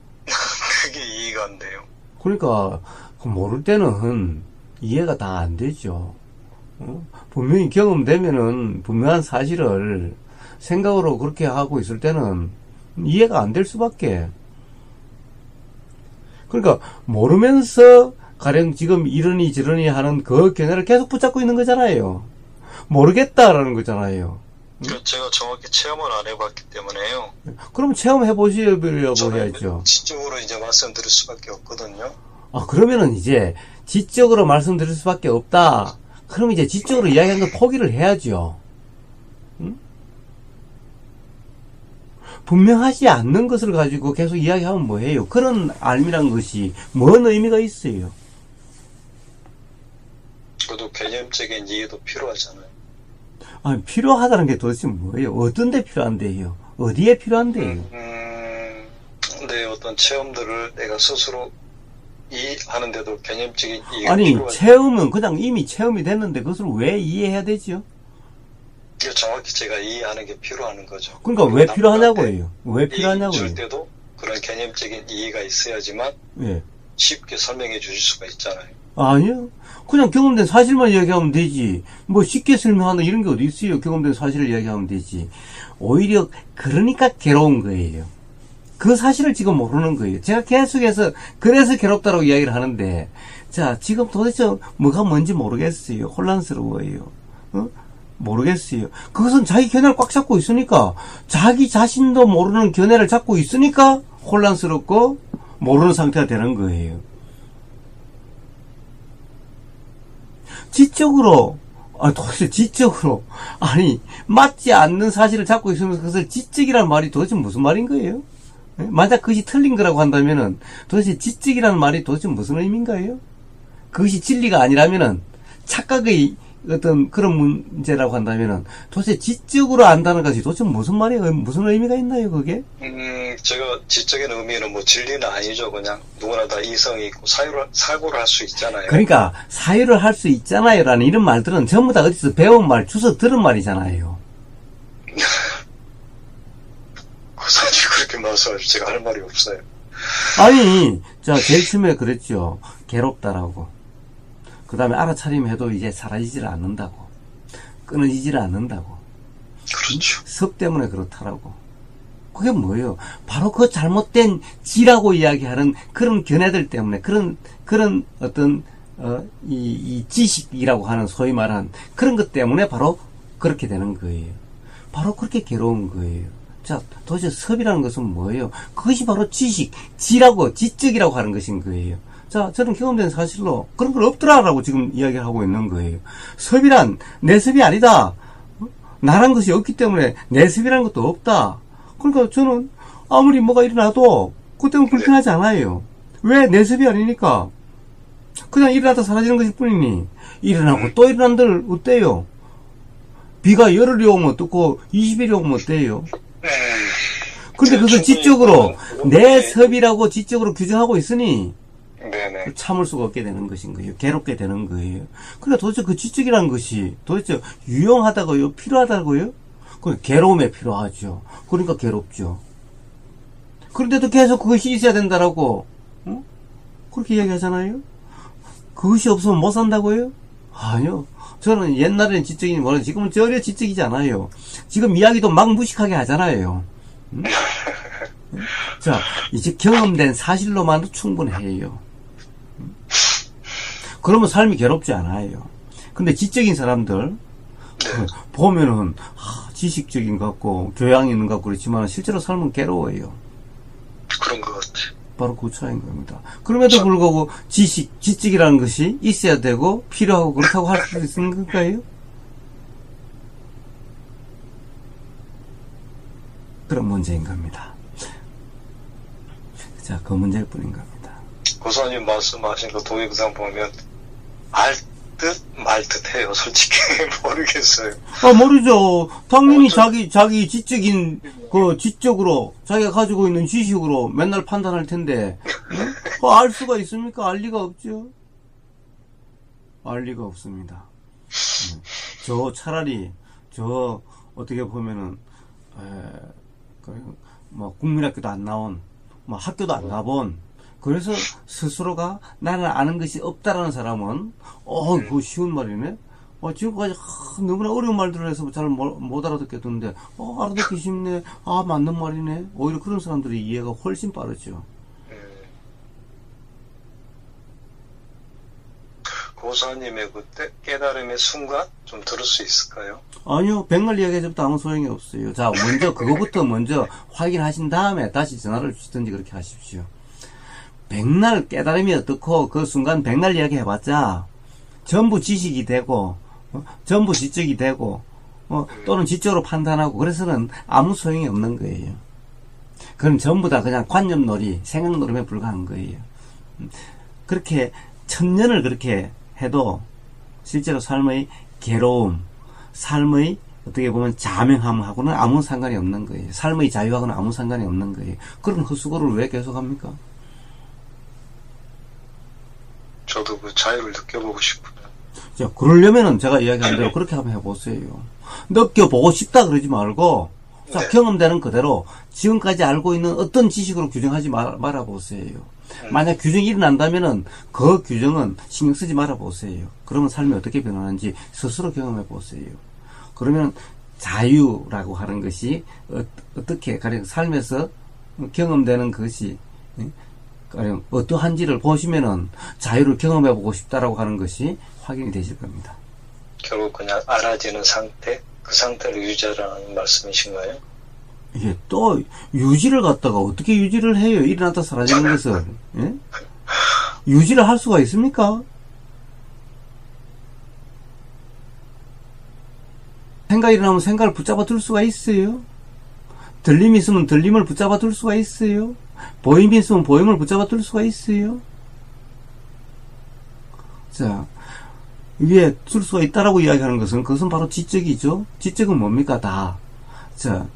그게 이해가 안 돼요. 그러니까 모를 때는 이해가 다 안 되죠. 분명히 경험되면은 분명한 사실을 생각으로 그렇게 하고 있을 때는 이해가 안 될 수밖에. 그러니까 모르면서 가령 지금 이러니 저러니 하는 그 견해를 계속 붙잡고 있는 거잖아요. 모르겠다라는 거잖아요. 제가 정확히 체험을 안 해봤기 때문에요. 그럼 체험해 보시려고 해야죠. 지적으로 이제 말씀드릴 수밖에 없거든요. 그러면은 이제 지적으로 말씀드릴 수밖에 없다. 그럼 이제 지적으로 이야기한 걸 포기를 해야죠. 응? 분명하지 않는 것을 가지고 계속 이야기하면 뭐해요? 그런 알미란 것이 뭔 의미가 있어요? 그래도 개념적인 이해도 필요하잖아요. 아니, 필요하다는 게 도대체 뭐예요? 어떤 데 필요한데요? 어디에 필요한데요? 내 어떤 체험들을 내가 스스로 이해하는데도 개념적인 이해가 아니, 필요하죠. 체험은 그냥 이미 체험이 됐는데 그것을 왜 이해해야 되죠? 정확히 제가 이해하는 게 필요한 거죠. 그러니까 왜 필요하냐고요? 왜 필요하냐고요? 줄 때도 그런 개념적인 이해가 있어야지만 예. 쉽게 설명해 주실 수가 있잖아요. 아니요. 그냥 경험된 사실만 이야기하면 되지. 뭐 쉽게 설명하는 이런 게 어디 있어요. 경험된 사실을 이야기하면 되지. 오히려 그러니까 괴로운 거예요. 그 사실을 지금 모르는 거예요. 제가 계속해서 그래서 괴롭다라고 이야기를 하는데, 자, 지금 도대체 뭐가 뭔지 모르겠어요. 혼란스러워요. 모르겠어요. 그것은 자기 견해를 꽉 잡고 있으니까, 자기 자신도 모르는 견해를 잡고 있으니까 혼란스럽고 모르는 상태가 되는 거예요. 도대체 지적으로, 맞지 않는 사실을 잡고 있으면서 그것을 지적이라는 말이 도대체 무슨 말인 거예요? 만약 그것이 틀린 거라고 한다면은, 도대체 지적이라는 말이 도대체 무슨 의미인가요? 그것이 진리가 아니라면은, 착각의 어떤 그런 문제라고 한다면은, 도대체 지적으로 안다는 것이 도대체 무슨 말이에요? 무슨 의미가 있나요, 그게? 제가 지적인 의미는 뭐 진리는 아니죠. 그냥 누구나 다 이성이 있고 사고를 할 수 있잖아요. 그러니까, 사유를 할 수 있잖아요. 라는 이런 말들은 전부 다 어디서 배운 말, 주워 들은 말이잖아요. 사실 그렇게 말씀하시면 제가 할 말이 없어요. 아니, 제일 처음에 그랬죠. 괴롭다라고. 그 다음에 알아차림 해도 이제 사라지질 않는다고. 끊어지질 않는다고. 그렇죠. 섭 때문에 그렇다라고. 그게 뭐예요? 바로 그 잘못된 지라고 이야기하는 그런 견해들 때문에, 그런 어떤, 이 지식이라고 하는 소위 말한 그런 것 때문에 바로 그렇게 되는 거예요. 바로 그렇게 괴로운 거예요. 자, 도대체 섭이라는 것은 뭐예요? 그것이 바로 지적이라고 하는 것인 거예요. 자, 저는 경험된 사실로 그런 건 없더라라고 지금 이야기를 하고 있는 거예요. 섭이란 내 섭이 아니다. 나란 것이 없기 때문에 내 섭이라는 것도 없다. 그러니까 저는 아무리 뭐가 일어나도 그것 때문에 불편하지 않아요. 왜? 내 섭이 아니니까. 그냥 일어나다 사라지는 것일 뿐이니. 일어나고 또 일어난들 어때요? 비가 열흘이 오면 어떻고 20일이 오면 어때요? 근데 그것을 지적으로 내 섭이라고 지적으로 규정하고 있으니 네네. 참을 수가 없게 되는 것인 거예요. 괴롭게 되는 거예요. 그러니까 도대체 그 지적이라는 것이 도대체 유용하다고요? 필요하다고요? 그 괴로움에 필요하죠. 그러니까 괴롭죠. 그런데도 계속 그것이 있어야 된다라고 그렇게 이야기하잖아요. 그것이 없으면 못 산다고요? 아니요. 저는 옛날에는 지적이니 뭐는 지금은 전혀 지적이지 않아요. 지금 이야기도 막 무식하게 하잖아요. 자, 이제 경험된 사실로만도 충분해요. 그러면 삶이 괴롭지 않아요. 근데 지적인 사람들 보면은 지식적인 것 같고 교양 있는 것 같고 그렇지만 실제로 삶은 괴로워요. 그런 것 같아요. 바로 그 차이인 겁니다. 그럼에도 불구하고 지적이라는 것이 있어야 되고 필요하고 그렇다고 할 수 있는 건가요? 그런 문제인 겁니다. 자, 그 문제일 뿐인 겁니다. 고사님 말씀하신 그 동영상 보면 알 듯 말 듯해요. 솔직히 모르겠어요. 모르죠. 당연히 자기 지적인 지적으로 자기가 가지고 있는 지식으로 맨날 판단할 텐데 알 수가 있습니까? 알 리가 없죠. 알 리가 없습니다. 차라리 어떻게 보면은 국민학교도 안 나온 학교도 안 가본 그래서 스스로가 나는 아는 것이 없다라는 사람은 그거 쉬운 말이네. 지금까지 너무나 어려운 말들을 해서 잘 못 알아듣겠던데 알아듣기 쉽네. 맞는 말이네. 오히려 그런 사람들이 이해가 훨씬 빠르죠. 고사님의 그때 깨달음의 순간 좀 들을 수 있을까요? 아니요, 백날 이야기해줘도 아무 소용이 없어요. 자, 그거부터 먼저 확인하신 다음에 다시 전화를 주시든지 그렇게 하십시오. 백날 깨달음이 어떻고, 그 순간 백날 이야기 해봤자, 전부 지식이 되고, 전부 지적이 되고, 또는 지적으로 판단하고, 그래서는 아무 소용이 없는 거예요. 그건 전부 다 그냥 관념놀이, 생각놀이에 불과한 거예요. 그렇게, 천년을 그렇게 해도, 실제로 삶의 괴로움, 삶의 어떻게 보면 자명함하고는 아무 상관이 없는 거예요. 삶의 자유하고는 아무 상관이 없는 거예요. 그런 헛수고를 왜 계속합니까? 저도 그 자유를 느껴보고 싶어요. 자, 그러려면은 제가 이야기한 대로 그렇게 한번 해보세요. 느껴보고 싶다 그러지 말고, 자, 네. 경험되는 그대로 지금까지 알고 있는 어떤 지식으로 규정하지 말아보세요. 만약 규정이 일어난다면은 그 규정은 신경 쓰지 말아보세요. 그러면 삶이 어떻게 변하는지 스스로 경험해보세요. 그러면 자유라고 하는 것이 어떻게 가령 삶에서 경험되는 것이 가령 어떠한지를 보시면은 자유를 경험해보고 싶다라고 하는 것이 확인이 되실 겁니다. 결국 그냥 알아지는 상태, 그 상태를 유지하라는 말씀이신가요? 이게 또 유지를 갖다가 어떻게 유지를 해요? 일어났다 사라지는 것을. 예? 유지를 할 수가 있습니까? 생각이 일어나면 생각을 붙잡아 둘 수가 있어요? 들림이 있으면 들림을 붙잡아 둘 수가 있어요? 보임이 있으면 보임을 붙잡아 둘 수가 있어요? 자, 위에 둘 수가 있다라고 이야기하는 것은 그것은 바로 지적이죠. 지적은 뭡니까? 다. 자,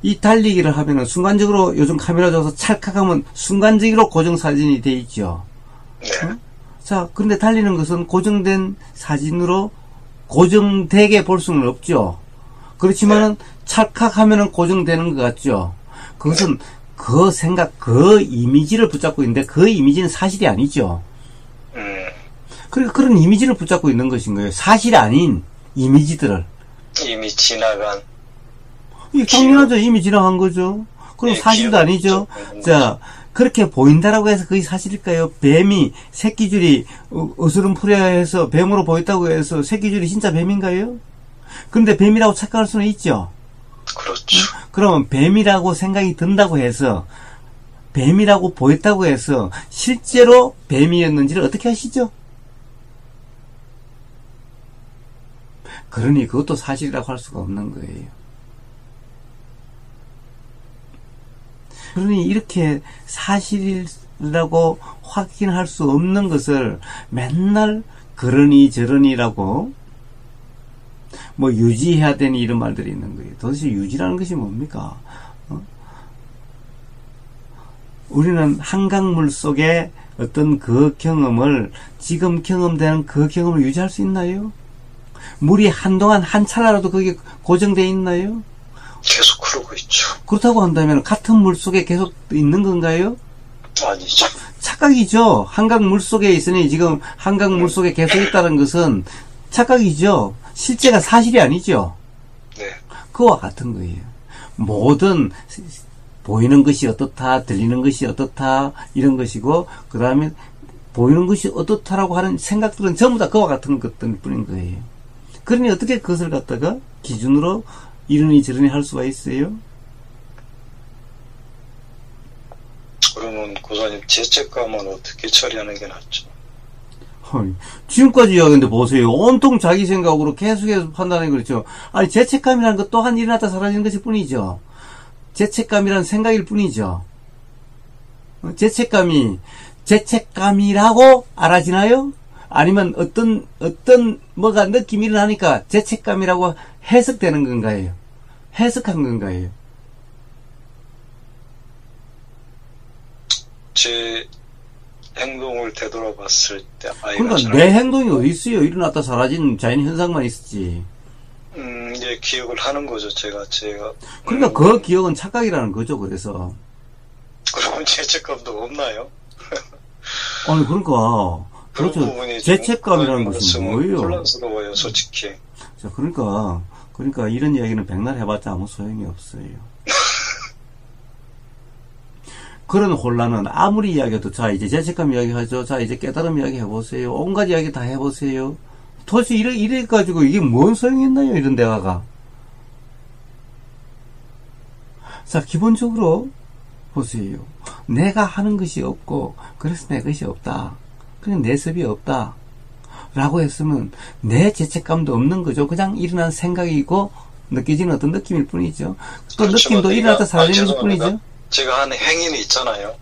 이 달리기를 하면은 순간적으로 요즘 카메라 줘서 찰칵하면 순간적으로 고정 사진이 돼 있죠. 네. 자, 근데 달리는 것은 고정된 사진으로 고정되게 볼 수는 없죠. 그렇지만은 찰칵하면은 고정되는 것 같죠. 그것은 그 생각, 그 이미지를 붙잡고 있는데 그 이미지는 사실이 아니죠. 그러니까 그런 이미지를 붙잡고 있는 것인 거예요. 사실이 아닌 이미지들을. 이미 지나간. 이게 당연하죠. 이미 지나간 거죠. 그럼 네, 사실도 아니죠. 자, 그렇게 보인다라고 해서 그게 사실일까요? 뱀이 새끼줄이 어스름푸려해서 뱀으로 보였다고 해서 새끼줄이 진짜 뱀인가요? 그런데 뱀이라고 착각할 수는 있죠. 그렇죠. 그러면 뱀이라고 생각이 든다고 해서 뱀이라고 보였다고 해서 실제로 뱀이었는지를 어떻게 아시죠? 그러니 그것도 사실이라고 할 수가 없는 거예요. 그러니 이렇게 사실이라고 확인할 수 없는 것을 맨날 그러니 저러니라고 뭐 유지해야 되니 이런 말들이 있는 거예요. 도대체 유지라는 것이 뭡니까? 우리는 한강물 속에 어떤 그 경험을 지금 경험되는 그 경험을 유지할 수 있나요? 물이 한동안 한 찰나라도 거기에 고정되어 있나요? 계속 흐르고 있죠. 그렇다고 한다면 같은 물 속에 계속 있는 건가요? 아니죠. 착각이죠. 한강 물 속에 있으니 지금 한강 물 속에 계속 있다는 것은 착각이죠. 실제가 사실이 아니죠. 네. 그와 같은 거예요. 모든 보이는 것이 어떻다, 들리는 것이 어떻다 이런 것이고 그 다음에 보이는 것이 어떻다라고 하는 생각들은 전부 다 그와 같은 것들 뿐인 거예요. 그러니 어떻게 그것을 갖다가 기준으로 이러니 저러니 할 수가 있어요? 그러면 고사님 죄책감은 어떻게 처리하는 게 낫죠? 지금까지 이야기했는데 보세요. 온통 자기 생각으로 계속해서 판단하는 거죠. 아니 죄책감이라는 것 또한 일어났다 사라지는 것일 뿐이죠. 죄책감이라는 생각일 뿐이죠. 죄책감이라고 알아지나요? 아니면 어떤 뭐가 느낌이 일어나니까 죄책감이라고 해석되는 건가요? 해석한 건가요? 제 행동을 되돌아봤을 때 그러니까 내 행동이 어디 있어요? 일어났다 사라진 자연 현상만 있었지. 이제 기억을 하는 거죠. 제가 그러니까 그 기억은 착각이라는 거죠. 그래서 그러면 죄책감도 없나요? 아니 그러니까 그렇죠. 죄책감이라는 것이 뭐예요? 혼란스러워요, 솔직히. 자, 그러니까 이런 이야기는 백날 해봤자 아무 소용이 없어요. 그런 혼란은 아무리 이야기해도, 자, 이제 죄책감 이야기하죠. 자, 이제 깨달음 이야기 해보세요. 온갖 이야기 다 해보세요. 도대체 이래가지고 이게 뭔 소용이 있나요? 이런 대화가. 자, 기본적으로 보세요. 내가 하는 것이 없고, 그래서 내 것이 없다. 그냥 내 섭이 없다. 라고 했으면 내 죄책감도 없는 거죠. 그냥 일어난 생각이고 느껴지는 어떤 느낌일 뿐이죠. 또 느낌도 일어났다 사라지는 것 뿐이죠. 제가 한 행위는 있잖아요.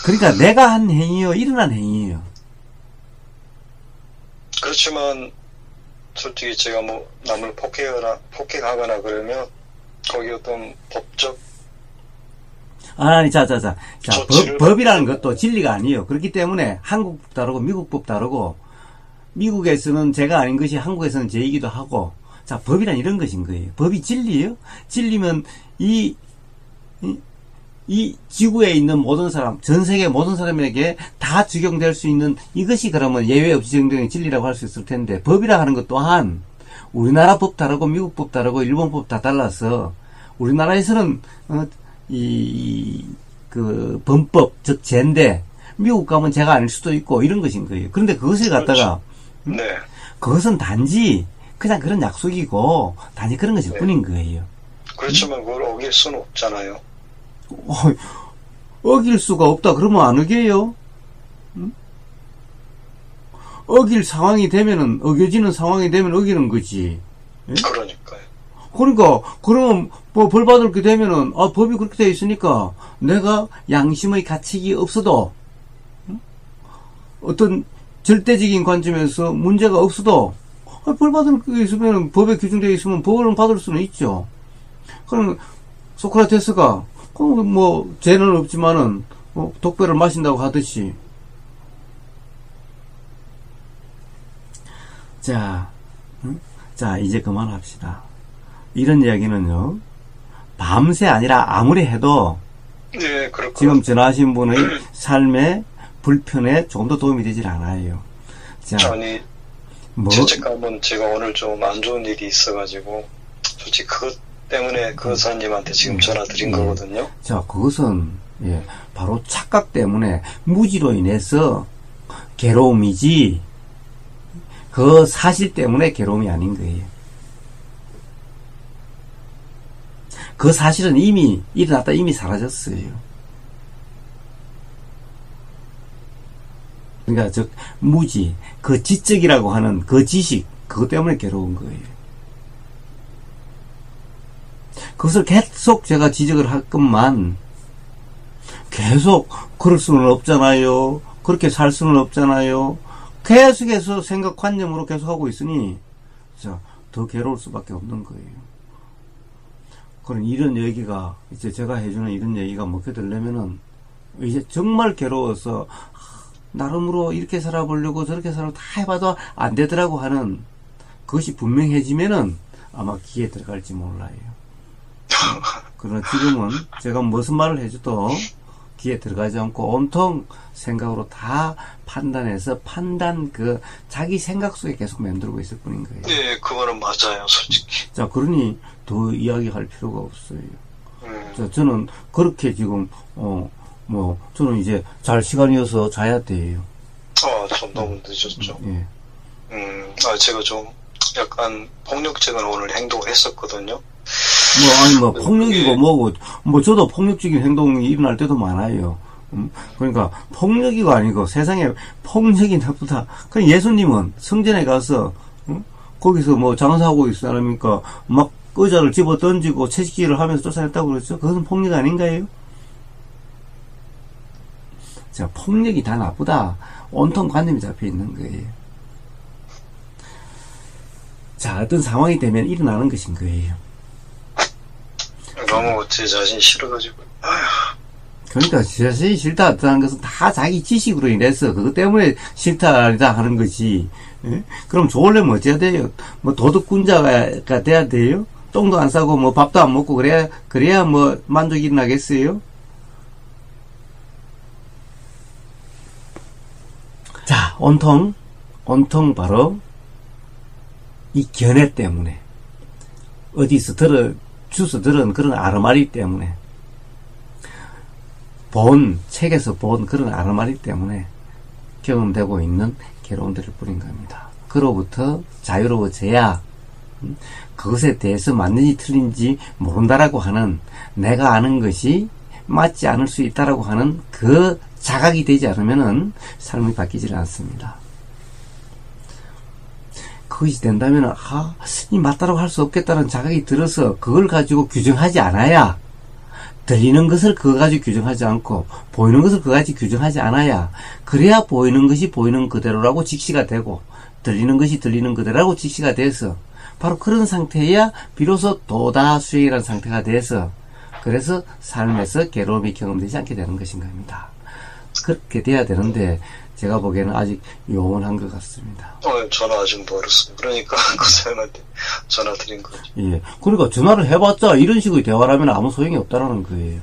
그러니까 내가 한 행위요, 일어난 행위예요. 그렇지만 솔직히 제가 뭐 남을 폭행하거나 그러면 거기 어떤 법적 아니, 자, 법이라는 것도 진리가 아니에요. 그렇기 때문에 한국법 다르고 미국법 다르고, 미국에서는 제가 아닌 것이 한국에서는 제이기도 하고, 자, 법이란 이런 것인 거예요. 법이 진리예요? 진리면 이 지구에 있는 모든 사람, 전 세계 모든 사람에게 다 적용될 수 있는 이것이 그러면 예외 없이 적용되는 진리라고 할 수 있을 텐데, 법이라 하는 것 또한 우리나라 법 다르고 미국 법 다르고 일본 법 다 달라서, 우리나라에서는 그 범법, 즉 제인데 미국 가면 제가 아닐 수도 있고 이런 것인 거예요. 그런데 그것을 갖다가 네. 그것은 단지 그냥 그런 약속이고 단지 그런 것일 뿐인 거예요. 그렇지만 그걸 어길 수는 없잖아요. 어길 수가 없다 그러면 안 어겨요. 어길 상황이 되면은, 어겨지는 상황이 되면 어기는 거지. 예? 그러니까요. 그러니까 그러면 뭐 벌 받을 게 되면은, 아, 법이 그렇게 되어 있으니까 내가 양심의 가책이 없어도 어떤 절대적인 관점에서 문제가 없어도 벌 받을 게 있으면, 법에 규정되어 있으면 벌은 받을 수는 있죠. 그럼 소크라테스가 뭐 죄는 없지만은 독배를 마신다고 하듯이, 자 이제 그만합시다. 이런 이야기는요, 밤새 아니라 아무리 해도 네, 그렇군요. 지금 전화하신 분의 삶의 불편에 조금 더 도움이 되질 않아요. 자, 아니, 죄책감은 제가 오늘 좀 안 좋은 일이 있어가지고 솔직히 그것 때문에 그 사장님한테 지금 전화 드린 거거든요. 자, 그것은 바로 착각 때문에 무지로 인해서 괴로움이지, 그 사실 때문에 괴로움이 아닌 거예요. 그 사실은 이미 일어났다, 이미 사라졌어요. 그러니까 즉 무지, 그 지적이라고 하는 그 지식, 그것 때문에 괴로운 거예요. 그것을 계속 제가 지적을 할 것만, 계속 그럴 수는 없잖아요. 그렇게 살 수는 없잖아요. 계속해서 생각관념으로 계속 하고 있으니 더 괴로울 수밖에 없는 거예요. 그럼 이런 얘기가, 이제 제가 해주는 이런 얘기가 먹혀들려면은 이제 정말 괴로워서 나름으로 이렇게 살아보려고 저렇게 살아보려고 다 해봐도 안 되더라고 하는 그것이 분명해지면은 아마 귀에 들어갈지 몰라요. 그러나 지금은 제가 무슨 말을 해줘도 귀에 들어가지 않고 온통 생각으로 다 판단해서 자기 생각 속에 계속 맴돌고 있을 뿐인 거예요. 네, 그거는 맞아요, 솔직히. 자, 그러니 더 이야기할 필요가 없어요. 자, 저는 그렇게 지금 저는 이제 잘 시간이어서 자야 돼요. 좀 너무 늦었죠. 예. 제가 좀 약간 폭력적인 오늘 행동을 했었거든요. 폭력이고 뭐고, 저도 폭력적인 행동이 일어날 때도 많아요. 그러니까 폭력이고 아니고 세상에 폭력이 나쁘다. 그럼 예수님은 성전에 가서 거기서 뭐 장사하고 있을 사람이니까 막 의자를 집어 던지고 채찍질을 하면서 쫓아냈다고 그랬죠. 그것은 폭력 아닌가요? 자, 폭력이 다 나쁘다, 온통 관념이 잡혀 있는 거예요. 자, 어떤 상황이 되면 일어나는 것인 거예요. 너무 제 자신이 싫어가지고. 그러니까 제 자신이 싫다는 것은 다 자기 지식으로 인해서 그것 때문에 싫다 하는 거지. 예? 그럼 좋으려면 어째야 돼요? 뭐 도덕군자가 돼야 돼요? 똥도 안 싸고 뭐 밥도 안 먹고 그래야 뭐 만족이 나겠어요? 자, 온통 바로 이 견해 때문에, 어디서 주워 들은 그런 아르마리 때문에 책에서 본 그런 아르마리 때문에 경험되고 있는 괴로움들을 뿌린 겁니다. 그로부터 자유로워져야 그것에 대해서 맞는지 틀린지 모른다라고 하는 내가 아는 것이 맞지 않을 수 있다라고 하는 그 자각이 되지 않으면은 삶이 바뀌질 않습니다. 그것이 된다면 이 맞다라고 할 수 없겠다는 자각이 들어서 그걸 가지고 규정하지 않아야, 들리는 것을 그거 가지고 규정하지 않고 보이는 것을 그거 가지고 규정하지 않아야, 그래야 보이는 것이 보이는 그대로라고 직시가 되고 들리는 것이 들리는 그대로라고 직시가 돼서 바로 그런 상태야 비로소 도다수행이라는 상태가 돼서, 그래서 삶에서 괴로움이 경험되지 않게 되는 것인 겁니다. 그렇게 돼야 되는데 제가 보기에는 아직 요원한 것 같습니다. 전화 아직 멀었습니다. 그러니까 그 사람한테 전화 드린 거죠. 예. 그러니까 전화를 해봤자 이런 식의 대화를 하면 아무 소용이 없다라는 거예요.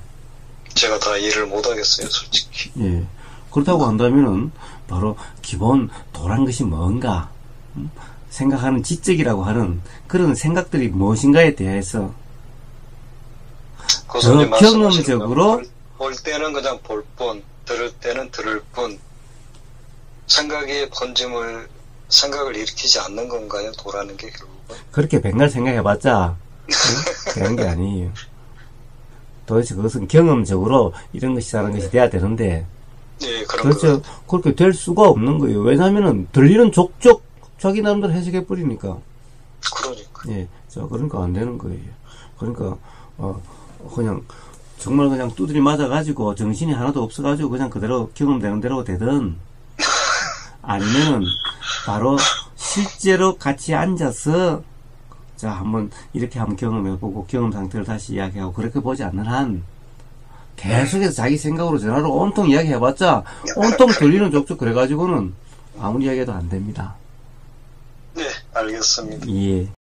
제가 다 이해를 못하겠어요, 솔직히. 예. 그렇다고 한다면은 바로 기본 도란 것이 뭔가, 생각하는 지적이라고 하는 그런 생각들이 무엇인가에 대해서 더 경험적으로 볼 때는 그냥 볼 뿐, 들을 때는 들을 뿐, 생각의 번짐을 생각을 일으키지 않는 건가요? 도라는 게 결국은? 그렇게 백날 생각해봤자 되는 게 아니에요. 도대체 그것은 경험적으로 이런 것이 다른 것이 돼야 되는데, 예, 그런 도대체 그렇게 될 수가 없는 거예요. 왜냐하면은 들리는 족족 자기 나름대로 해석해 버리니까. 그러니까. 예, 그러니까 안 되는 거예요. 그러니까 그냥 정말 그냥 두드리 맞아가지고 정신이 하나도 없어가지고 그냥 그대로 경험되는 대로 되든, 아니면은 바로 실제로 같이 앉아서 자 한번 이렇게 한번 경험해보고 경험 상태를 다시 이야기하고 그렇게 보지 않는 한 계속해서 자기 생각으로 전화로 온통 이야기해봤자 온통 들리는 족족 그래가지고는 아무리 이야기해도 안 됩니다. 네, 알겠습니다. 예.